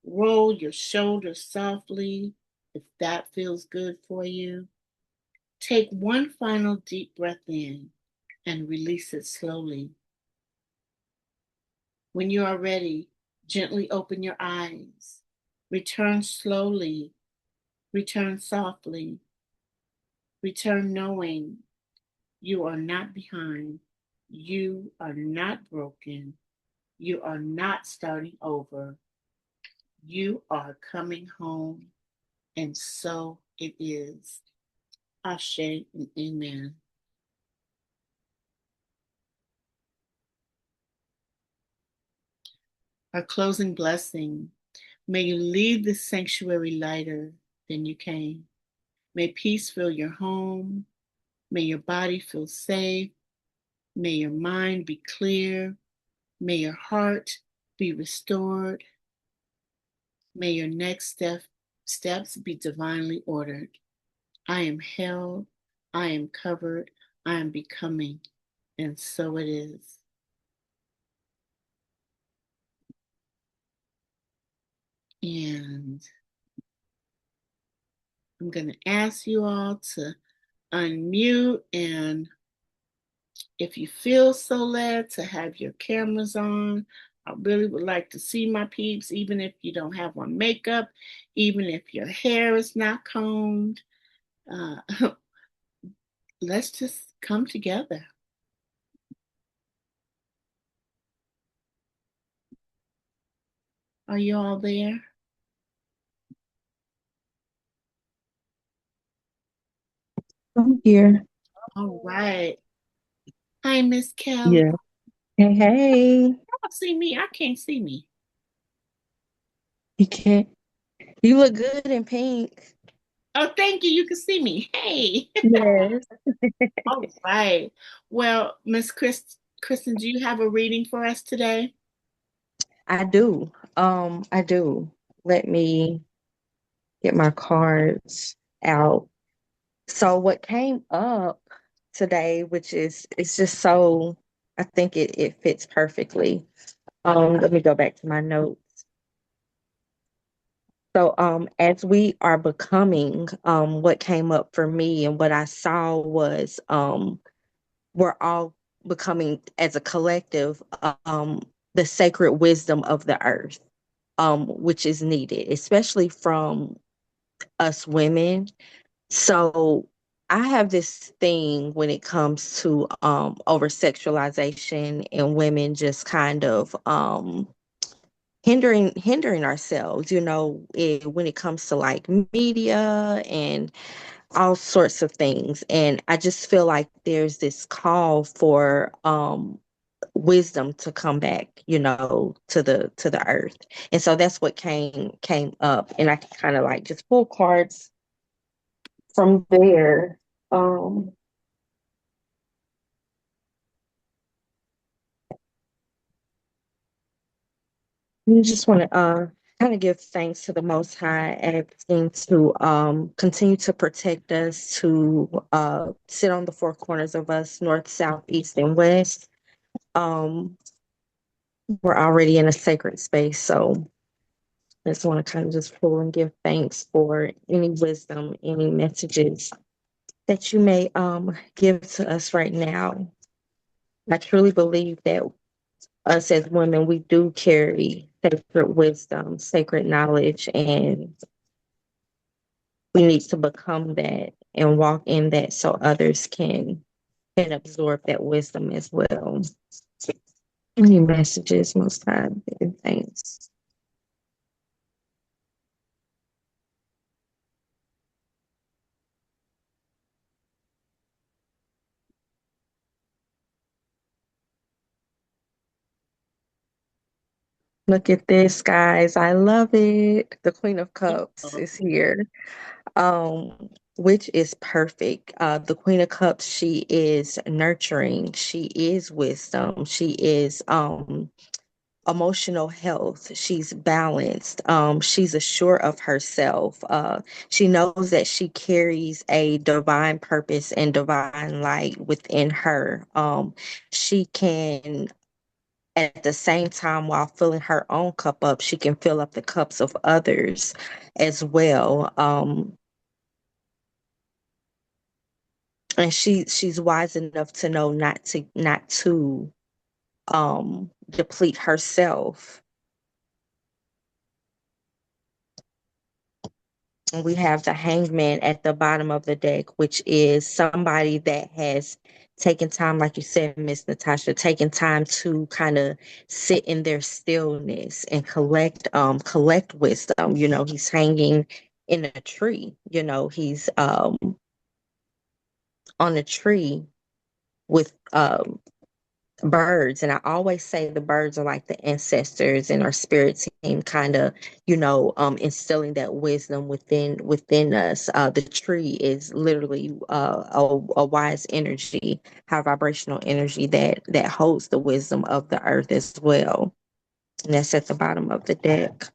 Roll your shoulders softly if that feels good for you. Take one final deep breath in and release it slowly. When you are ready, gently open your eyes. Return slowly. Return softly. Return knowing you are not behind. You are not broken. You are not starting over. You are coming home, and so it is. Ashe and amen. Our closing blessing. May you leave this sanctuary lighter than you came. May peace fill your home. May your body feel safe. May your mind be clear. May your heart be restored. May your next steps be divinely ordered. I am held. I am covered. I am becoming. And so it is. And I'm going to ask you all to unmute, and if you feel so led to have your cameras on, I really would like to see my peeps, even if you don't have on makeup, even if your hair is not combed. Uh, let's just come together. Are you all there? I'm here. All right. Hi, Miss Kelly. Yeah. Hey, hey. Y'all see me? I can't see me. You can't. You look good in pink. Oh, thank you. You can see me. Hey. Yes. All right. Well, Miss Kristen, do you have a reading for us today? I do. I do. Let me get my cards out. So what came up today, which is it's just so I think it fits perfectly. Let me go back to my notes. So as we are becoming, what came up for me and what I saw was we're all becoming as a collective the sacred wisdom of the earth, which is needed, especially from us women. So I have this thing when it comes to over sexualization and women just kind of hindering ourselves, when it comes to like media and all sorts of things. And I just feel like there's this call for wisdom to come back, to the earth. And so that's what came up. And I can kind of like just pull cards from there. Um you just want to kind of give thanks to the Most High, asking to continue to protect us, to sit on the four corners of us, north, south, east, and west. um we're already in a sacred space. So I just want to kind of just pull and give thanks for any wisdom, any messages that you may give to us right now. I truly believe that us as women, we do carry sacred wisdom, sacred knowledge, and we need to become that and walk in that so others can absorb that wisdom as well. Any messages, most time, and thanks. Look at this, guys. I love it. The Queen of Cups is here. Which is perfect. The Queen of Cups, she is nurturing, she is wisdom, she is emotional health, she's balanced, she's assured of herself. She knows that she carries a divine purpose and divine light within her. She can, at the same time, while filling her own cup up, she can fill up the cups of others as well. And she's wise enough to know not to deplete herself. And we have the Hangman at the bottom of the deck, which is somebody that has taken time, like you said, Miss Natasha, taken time to kind of sit in their stillness and collect wisdom. He's hanging in a tree. He's on a tree with birds. And I always say the birds are like the ancestors and our spirit team, kind of, instilling that wisdom within us. The tree is literally a wise energy, high vibrational energy that holds the wisdom of the earth as well. And that's at the bottom of the deck.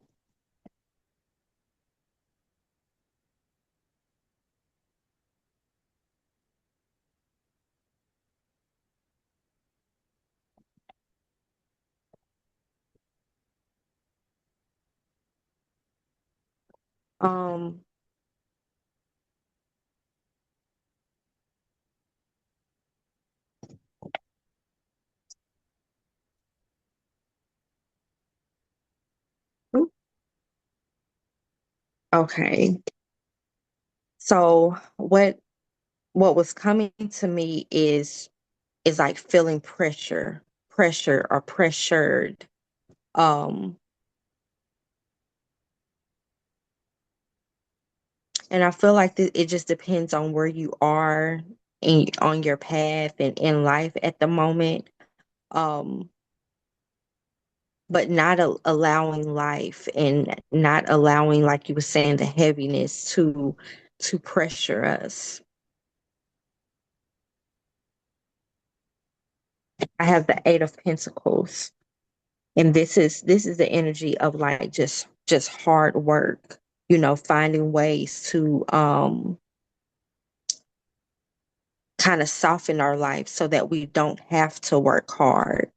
Um, okay. So what was coming to me is like feeling pressure or pressured. Um, and I feel like it just depends on where you are on your path and in life at the moment. Um, but not allowing life and not allowing, like you were saying, the heaviness to pressure us. I have the Eight of Pentacles, and this is the energy of like just hard work. Finding ways to kind of soften our life so that we don't have to work hard.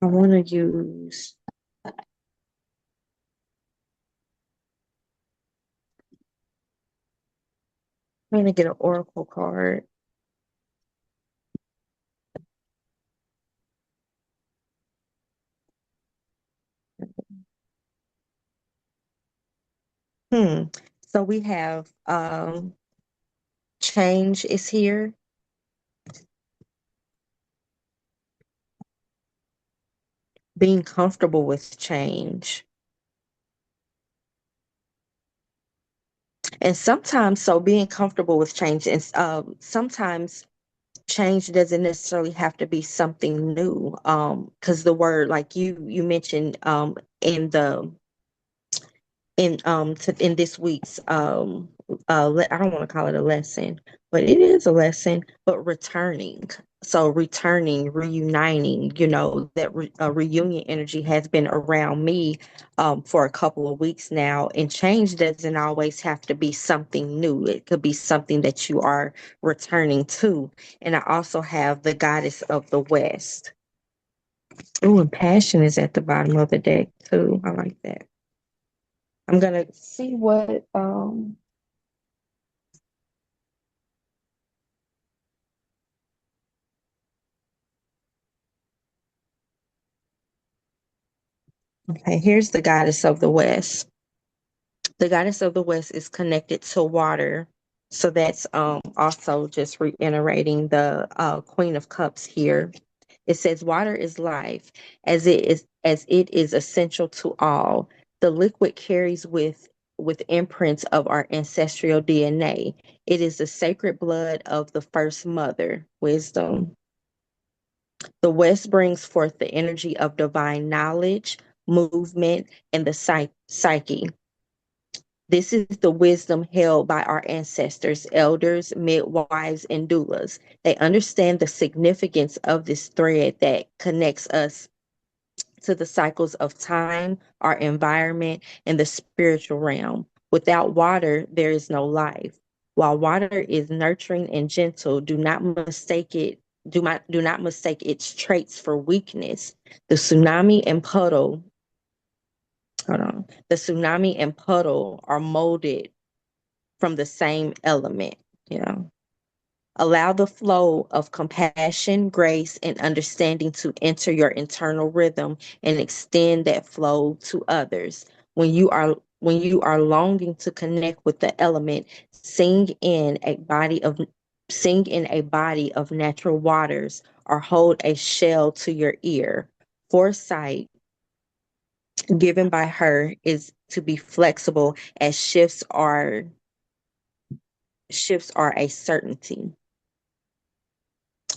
I want to use, I'm going to get an oracle card. Hmm. So we have change is here. Being comfortable with change. And sometimes, so being comfortable with change, and sometimes change doesn't necessarily have to be something new. Because the word, like you mentioned, in this week's I don't want to call it a lesson, but it is a lesson, but returning. So returning, reuniting, that reunion energy has been around me for a couple of weeks now. And change doesn't always have to be something new. It could be something that you are returning to. And I also have the Goddess of the West. Oh, and passion is at the bottom of the deck too. I like that. I'm gonna see what okay, here's the Goddess of the West. The Goddess of the West is connected to water. So that's also just reiterating the Queen of Cups here. It says water is life, as it is essential to all. The liquid carries with imprints of our ancestral DNA. It is the sacred blood of the first mother, wisdom. The west brings forth the energy of divine knowledge, movement, and the psyche. This is the wisdom held by our ancestors, elders, midwives, and doulas. They understand the significance of this thread that connects us to the cycles of time, our environment, and the spiritual realm. Without water, there is no life. While water is nurturing and gentle, do not mistake its traits for weakness. The tsunami and puddle, hold on. The tsunami and puddle are molded from the same element. You know, allow the flow of compassion, grace, and understanding to enter your internal rhythm and extend that flow to others. When you are longing to connect with the element, sing in a body of natural waters or hold a shell to your ear. Foresight given by her is to be flexible as shifts are a certainty.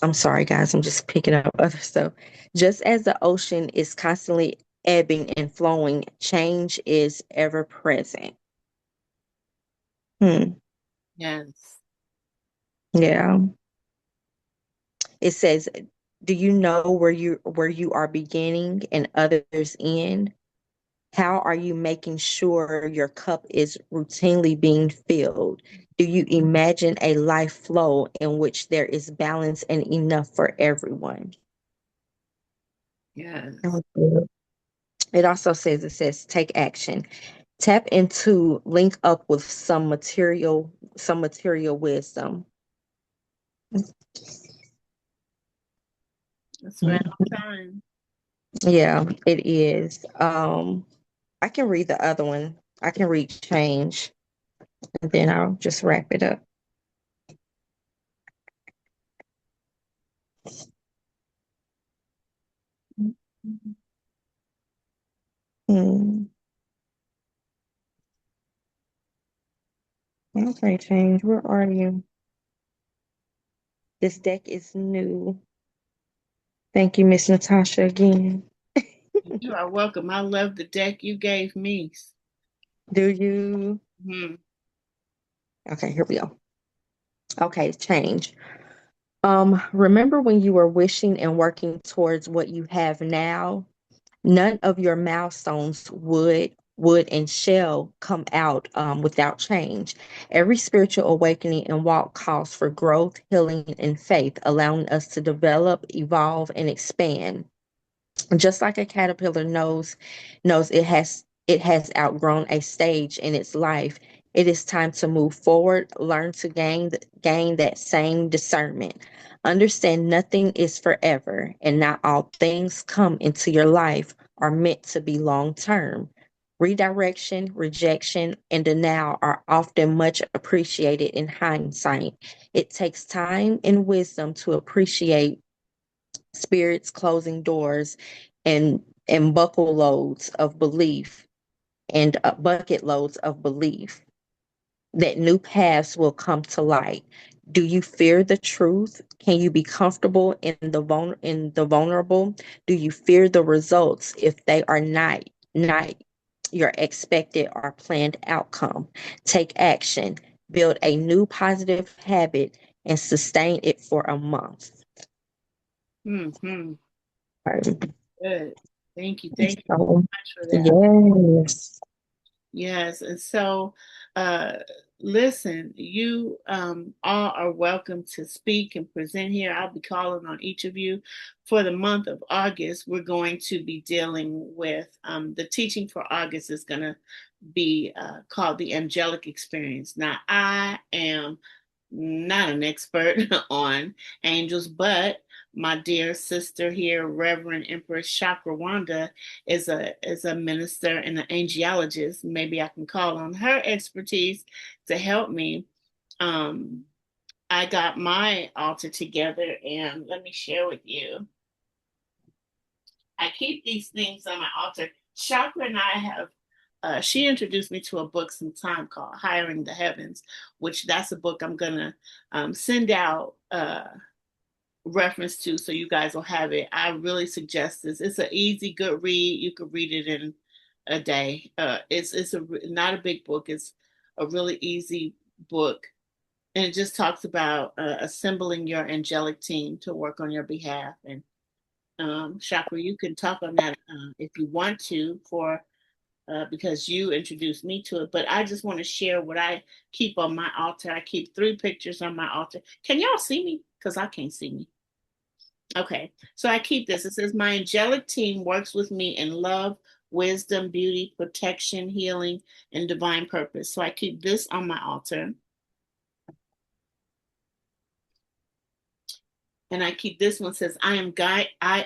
I'm sorry, guys. I'm just picking up other stuff. Just as the ocean is constantly ebbing and flowing, change is ever present. Hmm. Yes. Yeah. It says, "Do you know where you are beginning and others end? How are you making sure your cup is routinely being filled? Do you imagine a life flow in which there is balance and enough for everyone?" Yes. It says, take action. Tap into, link up with some material wisdom. That's right on time. Yeah, it is. I can read the other one. I can read change, and then I'll just wrap it up. Hmm. Okay, change. Where are you? This deck is new. Thank you, Miss Natasha, again. You are welcome. I love the deck you gave me. Do you? Hmm. Okay, here we go. Okay, change. Remember when you were wishing and working towards what you have now? None of your milestones would and shall come out without change. Every spiritual awakening and walk calls for growth, healing, and faith, allowing us to develop, evolve, and expand. Just like a caterpillar knows it has outgrown a stage in its life, it is time to move forward, learn to gain that same discernment. Understand nothing is forever, and not all things come into your life are meant to be long term. Redirection, rejection, and denial are often much appreciated in hindsight. It takes time and wisdom to appreciate spirits closing doors and bucket loads of belief that new paths will come to light. Do you fear the truth? Can you be comfortable in the vulnerable? Do you fear the results if they are not your expected or planned outcome? Take action. Build a new positive habit and sustain it for a month. Hmm. Right. Good. Thank you. Thank you so So, much for that. yes. Yes. And so, uh, listen, you all are welcome to speak and present here. I'll be calling on each of you. For the month of August, we're going to be dealing with the teaching for August is going to be called the angelic experience. Now, I am not an expert on angels, but my dear sister here, Reverend Empress Chakrawnda, is a minister and an angelologist. Maybe I can call on her expertise to help me. Um, I got my altar together, and let me share with you. I keep these things on my altar. Chakra and I have she introduced me to a book some time called Hiring the Heavens, which that's a book I'm gonna send out reference to, so you guys will have it. I really suggest this. It's an easy, good read. You could read it in a day. It's not a big book. It's a really easy book, and it just talks about assembling your angelic team to work on your behalf. And Chakra, you can talk on that if you want to, for because you introduced me to it. But I just want to share what I keep on my altar. I keep 3 pictures on my altar. Can y'all see me? Because I can't see me. Okay, so I keep this. It says, my angelic team works with me in love, wisdom, beauty, protection, healing, and divine purpose. So I keep this on my altar. And I keep this one, says, I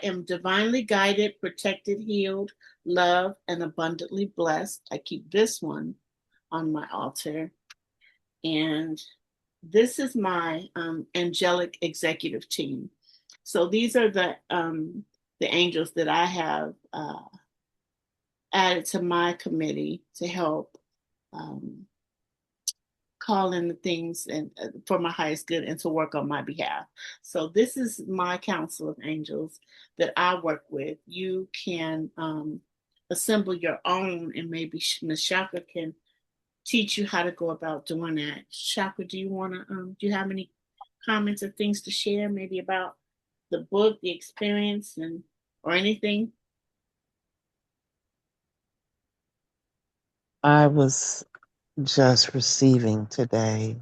am divinely guided, protected, healed, loved, and abundantly blessed. I keep this one on my altar. And this is my angelic executive team. So these are the angels that I have added to my committee to help um, call in the things and for my highest good and to work on my behalf. So this is my council of angels that I work with. You can assemble your own, and maybe Ms. Shaka can teach you how to go about doing that. Shaka, do you want to? Do you have any comments or things to share, maybe about the book, the experience, and or anything? I was just receiving today.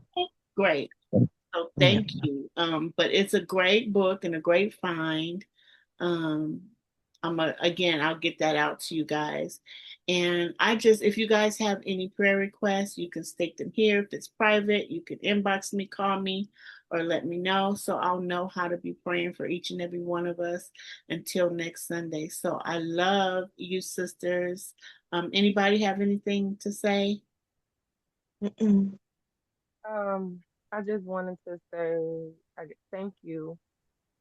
Great. So Yeah. thank you. But it's a great book and a great find. Um, again, I'll get that out to you guys. And if you guys have any prayer requests, you can state them here. If it's private, you can inbox me, call me, or let me know, so I'll know how to be praying for each and every one of us until next Sunday. So I love you, sisters. Anybody have anything to say? Mm-mm. I just wanted to say thank you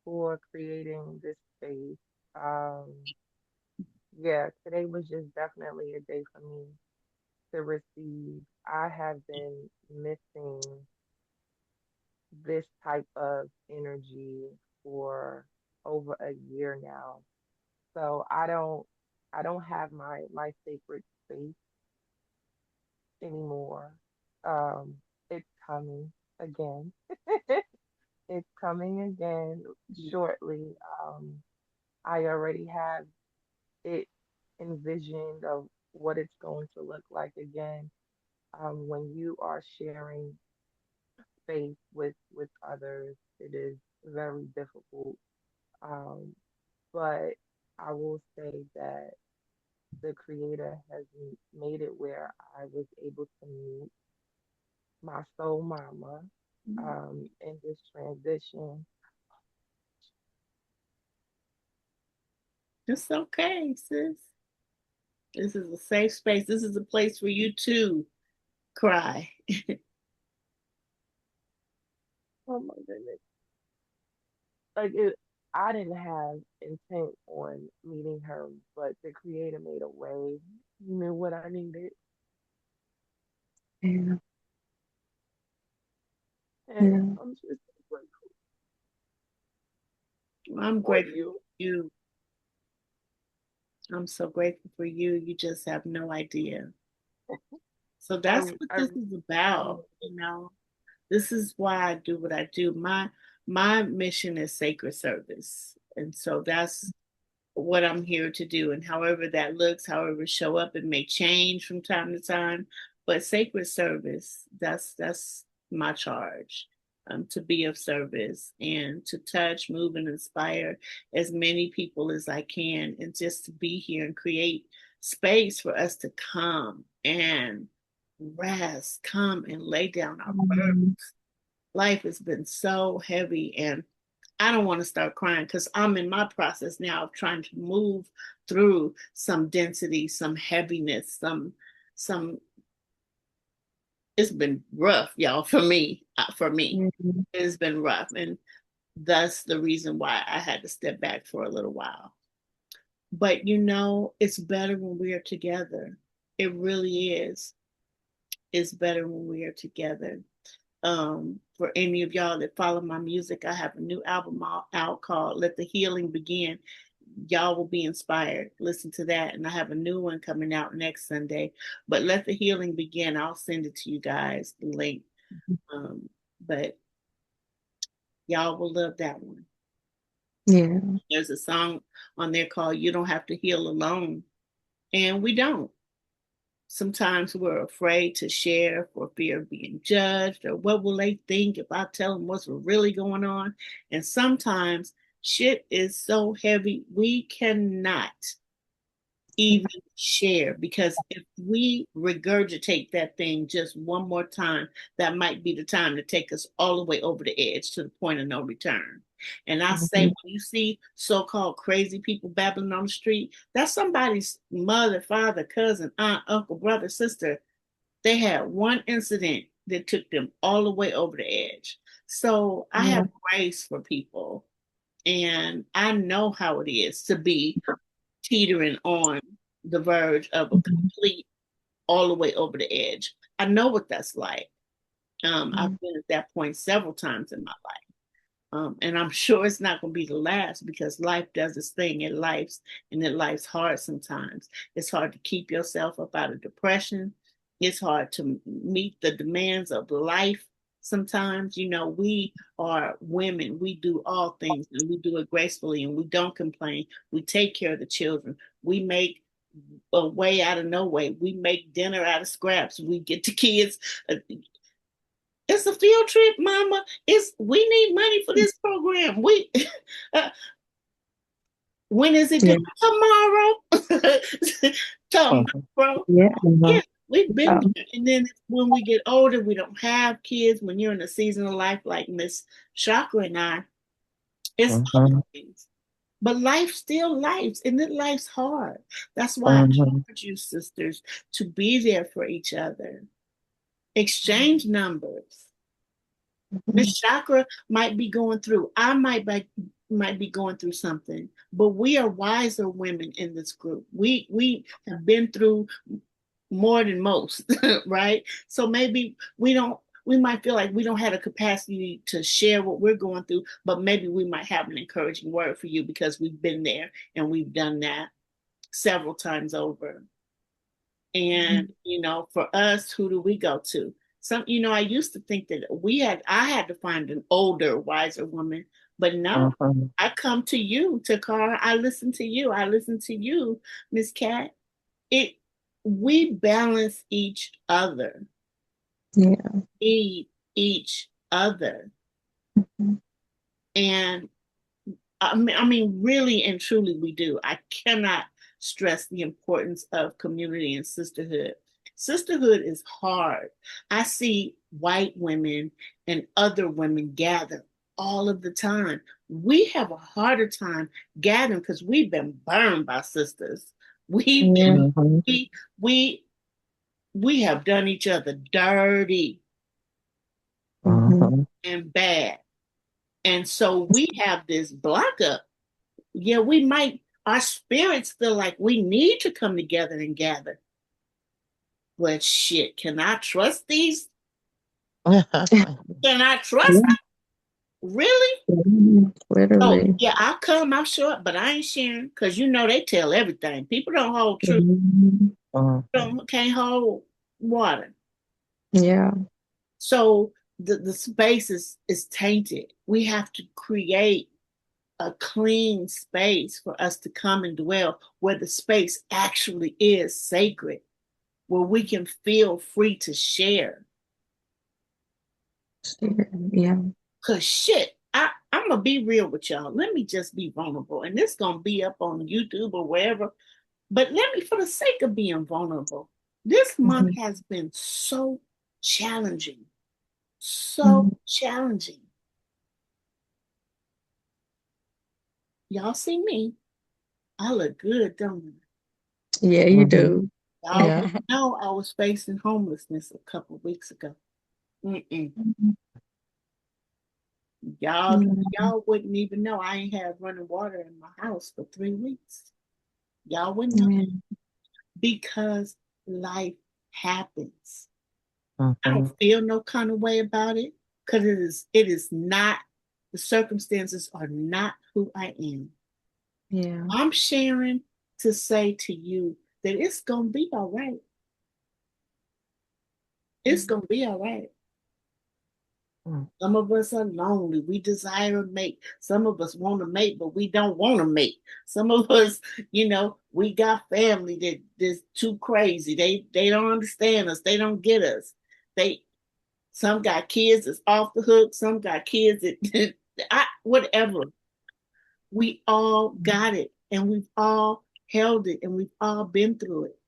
for creating this space. Um, yeah, today was just definitely a day for me to receive. I have been missing this type of energy for over a year now. So I don't have my sacred space anymore. Um, it's coming again. It's coming again shortly. I already have it envisioned of what it's going to look like again. When you are sharing space with others, it is very difficult. Um, but I will say that the creator has made it where I was able to meet my soul mama in this transition. It's okay, sis. This is a safe space. This is a place for you to cry. Oh my goodness. Like it, I didn't have intent on meeting her, but the creator made a way. He knew what I needed. Yeah, And yeah. I'm just grateful I'm for grateful you. for you. I'm so grateful for you. You just have no idea. So I, that's what I this is really, about, you know. This is why I do what I do. My mission is sacred service. And so that's what I'm here to do. And however that looks, however show up, it may change from time to time. But sacred service, that's my charge. To be of service and to touch, move, and inspire as many people as I can, and just to be here and create space for us to come and rest, come and lay down our burdens. Mhm. Life has been so heavy, and I don't want to start crying because I'm in my process now of trying to move through some density, some heaviness, some it's been rough, y'all, for me. For me. Mhm. It's been rough. And that's the reason why I had to step back for a little while. But it's better when we are together. It really is. It's better when we are together. For any of y'all that follow my music, I have a new album out called Let the Healing Begin. Y'all will be inspired. Listen to that. And I have a new one coming out next Sunday. But Let the Healing Begin. I'll send it to you guys, the link. But y'all will love that one. Yeah. There's a song on there called You Don't Have to Heal Alone. And we don't. Sometimes we're afraid to share for fear of being judged, or what will they think if I tell them what's really going on? And sometimes shit is so heavy we cannot even share, because if we regurgitate that thing just one more time, that might be the time to take us all the way over the edge to the point of no return. And I say, when you see so-called crazy people babbling on the street, that's somebody's mother, father, cousin, aunt, uncle, brother, sister. They had one incident that took them all the way over the edge. So I have grace for people, and I know how it is to be teetering on the verge of a complete all the way over the edge. I know what that's like. I've been at that point several times in my life. And I'm sure it's not going to be the last, because life does its thing. Life's hard sometimes. It's hard to keep yourself up out of depression. It's hard to meet the demands of life. Sometimes, we are women. We do all things, and we do it gracefully, and we don't complain. We take care of the children. We make a way out of no way. We make dinner out of scraps. We get the kids. It's a field trip, Mama. We need money for this program. Uh, when is it due? Tomorrow. Tomorrow. Yeah. Yeah, we've been there. And then when we get older, we don't have kids. When you're in a season of life like Miss Chakra and I, it's other things. But life still lives, and then life's hard. That's why I charge you, sisters, to be there for each other. Exchange numbers. Miss Chakra might be going through. I might be going through something, but we are wiser women in this group. We have been through more than most, right? So maybe we might feel like we don't have the capacity to share what we're going through, but maybe we might have an encouraging word for you, because we've been there and we've done that several times over. And, for us, who do we go to? I used to think that I had to find an older, wiser woman, but no, I come to you, Takara. I listen to you. I listen to you, Miss Cat. We balance each other. Yeah. Need each other. And I mean, really and truly, we do. I cannot stress the importance of community and sisterhood. Sisterhood is hard. I see white women and other women gather all of the time. We have a harder time gathering because we've been burned by sisters. We've been we we have done each other dirty and bad. And so we have this block up. Yeah, our spirits feel like we need to come together and gather. But shit, can I trust these? Can I trust them? Really? Literally. Oh, yeah, I'll show up, but I ain't sharing, because they tell everything. People don't hold truth. Can't hold water. Yeah. So the space is tainted. We have to create a clean space for us to come and dwell, where the space actually is sacred, where we can feel free to share. Yeah. Cause shit, I'm gonna be real with y'all. Let me just be vulnerable, and this gonna be up on YouTube or wherever. But for the sake of being vulnerable, this month has been so challenging, so challenging. Y'all see me? I look good, don't I? Yeah, you do. Y'all know I was facing homelessness a couple of weeks ago. Y'all wouldn't even know. I ain't had running water in my house for 3 weeks. Y'all wouldn't know, because life happens. I don't feel no kind of way about it. because it is not, the circumstances are not who I am. Yeah. I'm sharing to say to you that it's gonna be all right. It's Mm. gonna be all right. Mm. Some of us are lonely. We desire to mate. Some of us want to mate, but we don't want to mate. Some of us, we got family that's too crazy. They don't understand us. They don't get us. They Some got kids that's off the hook. Some got kids that whatever. We all got it, and we've all held it, and we've all been through it.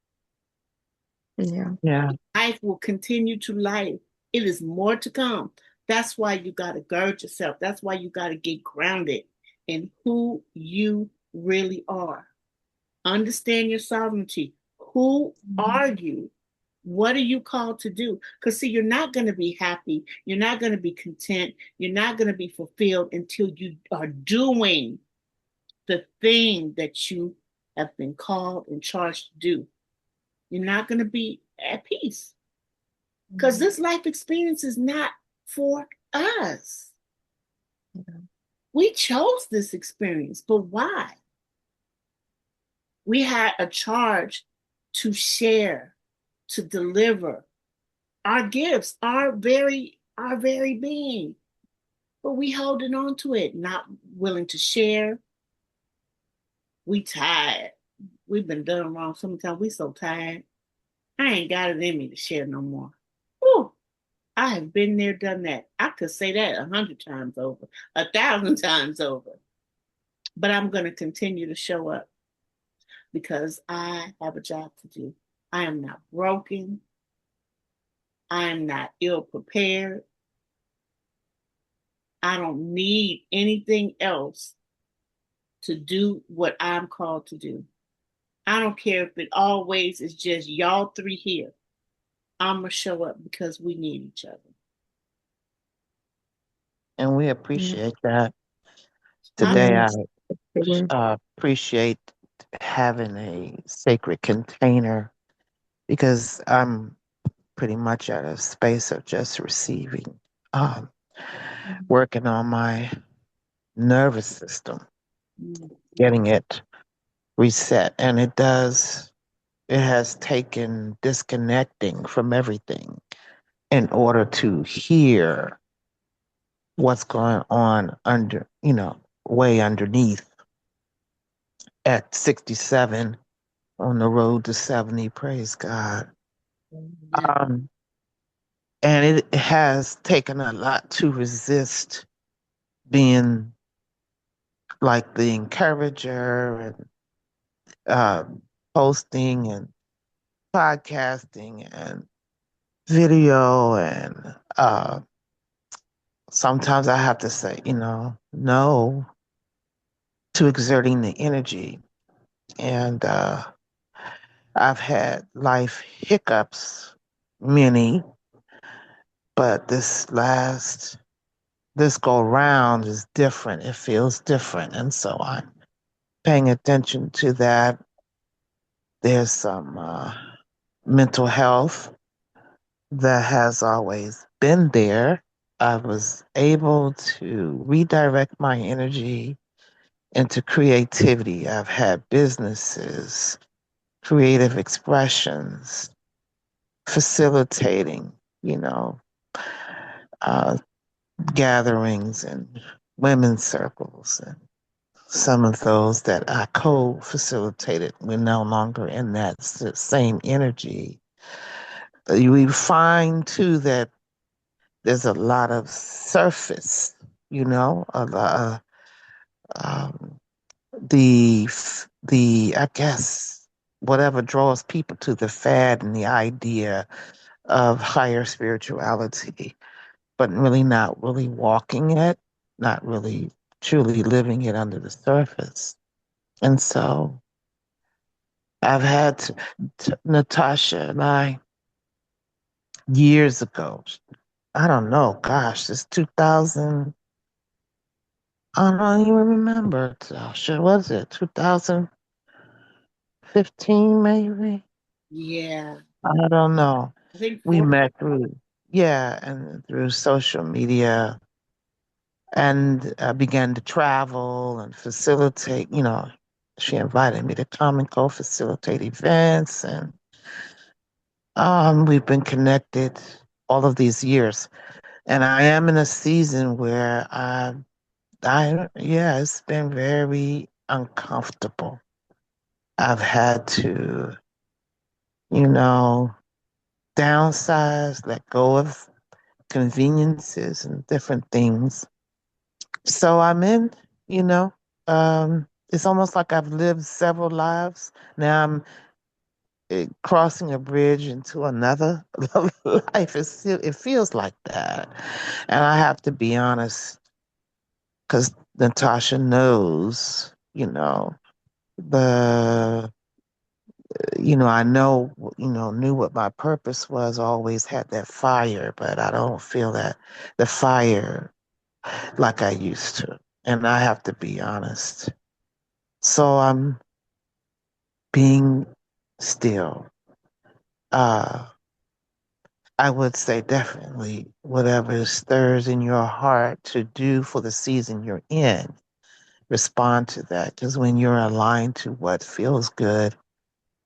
Yeah. Yeah. Life will continue to life. It is more to come. That's why you got to gird yourself. That's why you got to get grounded in who you really are. Understand your sovereignty. Who are you? What are you called to do? Because, see, you're not going to be happy. You're not going to be content. You're not going to be fulfilled until you are doing the thing that you have been called and charged to do. You're not going to be at peace because this life experience is not for us. We chose this experience, but why? We had a charge to share, to deliver our gifts, our very being. But we holding on to it, not willing to share. We tired. We've been done wrong. Sometimes we so tired. I ain't got it in me to share no more. Whew. I have been there, done that. I could say that 100 times over, 1,000 times over. But I'm going to continue to show up because I have a job to do. I am not broken. I am not ill prepared. I don't need anything else to do what I'm called to do. I don't care if it always is just y'all three here. I'm going to show up because we need each other. And we Yeah. appreciate that. Today, I Yes. Absolutely. appreciate having a sacred container because I'm pretty much at a space of just receiving, um, working on my nervous system, Mm. getting it reset. And it has taken disconnecting from everything in order to hear what's going on way underneath at 67 on the road to 70. Praise God. Yeah. Um, and it has taken a lot to resist being like the encourager and uh, posting and podcasting and video. And sometimes I have to say, no to exerting the energy. And I've had life hiccups, many, but this go round is different. It feels different. And so I'm paying attention to that. There's some mental health that has always been there. I was able to redirect my energy into creativity. I've had businesses, creative expressions, facilitating, you know, uh, gatherings and women's circles. And some of those that I co facilitated, we're no longer in that same energy. We find too that there's a lot of surface, a lot, um, I guess, whatever draws people to the fad and the idea of higher spirituality, but really not really walking it, not really truly living it under the surface. And so I've had Natasha and I years ago, I don't know, gosh, it's 2000. I don't even remember. Natasha, was it 2015 maybe? Yeah. I don't know. I think We 4. met through. yeah, and through social media, and began to travel and facilitate. She invited me to come and co-facilitate events, and we've been connected all of these years. And I am in a season where yeah, it's been very uncomfortable. I've had to, you know, downsize, let go of conveniences and different things. So I'm in, you know, it's almost like I've lived several lives. Now I'm crossing a bridge into another life. It feels like that. And I have to be honest, because Natasha knows, the, I know, knew what my purpose was, always had that fire, but I don't feel that the fire like I used to. And I have to be honest. So I'm being still. Uh, I would say definitely whatever stirs in your heart to do for the season you're in, respond to that. Because when you're aligned to what feels good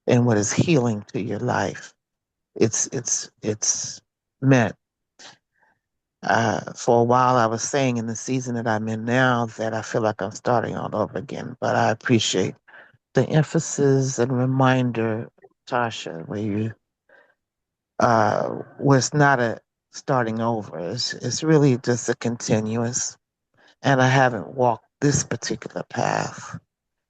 and what is healing to your life, it's meant. For a while, I was saying in the season that I'm in now that I feel like I'm starting all over again. But I appreciate the emphasis and reminder, Tasha, where it's not a starting over. It's really just a continuous. And I haven't walked this particular path.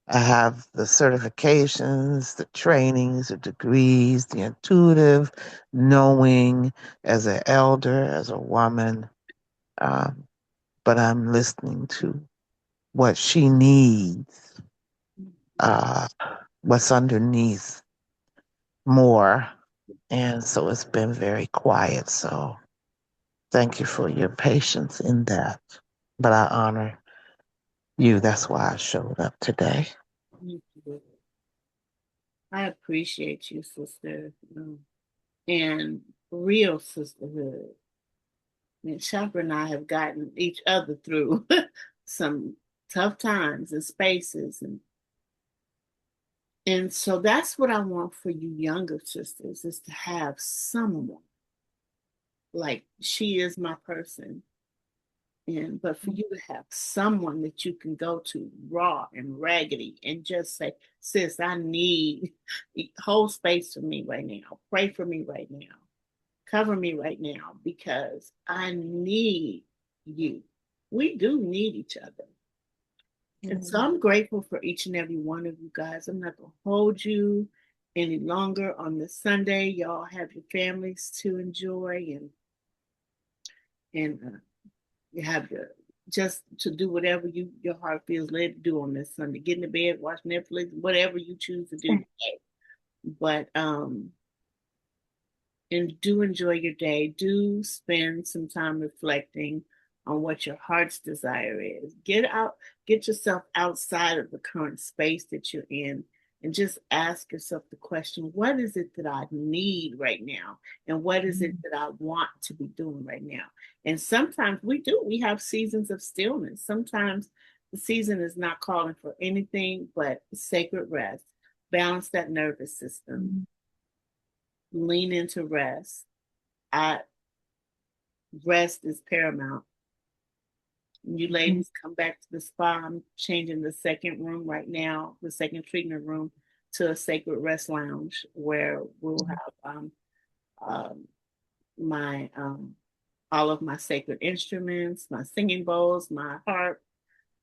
I have the certifications, the trainings, the degrees, the intuitive knowing as an elder, as a woman. Um, but I'm listening to what she needs, uh, what's underneath more. And so it's been very quiet. So thank you for your patience in that. But I honor you. That's why I showed up today. I appreciate you, sister, and real sisterhood. And Shopper and I have gotten each other through some tough times and spaces, and so that's what I want for you younger sisters is to have someone like she is my person. And but for you to have someone that you can go to raw and raggedy and just say, sis, I need hold space for me right now. Pray for me right now. Cover me right now because I need you. We do need each other. And so I'm grateful for each and every one of you guys. I'm not going to hold you any longer on this Sunday. Y'all have your families to enjoy and you have to just to do whatever your heart feels led to do on this Sunday. Get in the bed, watch Netflix, whatever you choose to do today. But and do enjoy your day. Do spend some time reflecting on what your heart's desire is. Get yourself outside of the current space that you're in and just ask yourself the question, what is it that I need right now? And what is it that I want to be doing right now? And sometimes we have seasons of stillness. Sometimes the season is not calling for anything but sacred rest. Balance that nervous system, lean into rest. I Rest is paramount. You ladies come back to the spa. I'm changing the second room right now, the second treatment room, to a sacred rest lounge where we'll have um, my all of my sacred instruments, my singing bowls, my harp,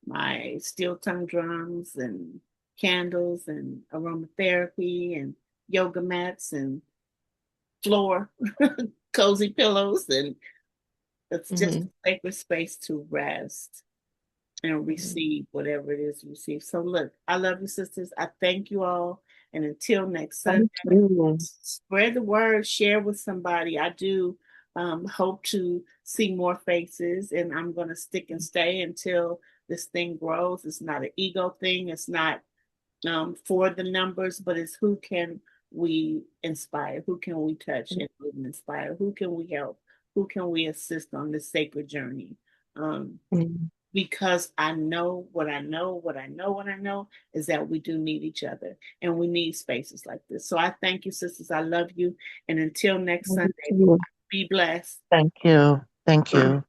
my steel tongue drums, and candles, and aromatherapy, and yoga mats, and floor cozy pillows, and it's just Mm-hmm. a sacred space to rest and receive whatever it is you receive. So look, I love you, sisters. I thank you all. And until next Sunday, Thank you. spread the word, share with somebody. I do hope to see more faces, and I'm going to stick and stay until this thing grows. It's not an ego thing. It's not for the numbers, but it's who can we inspire? Who can we touch and inspire? Who can we help? who can we assist on this sacred journey? Mm. Because I know what I know, what I know is that we do need each other and we need spaces like this. So I thank you, sisters. I love you. And until next Sunday, be blessed. Thank you. Thank you.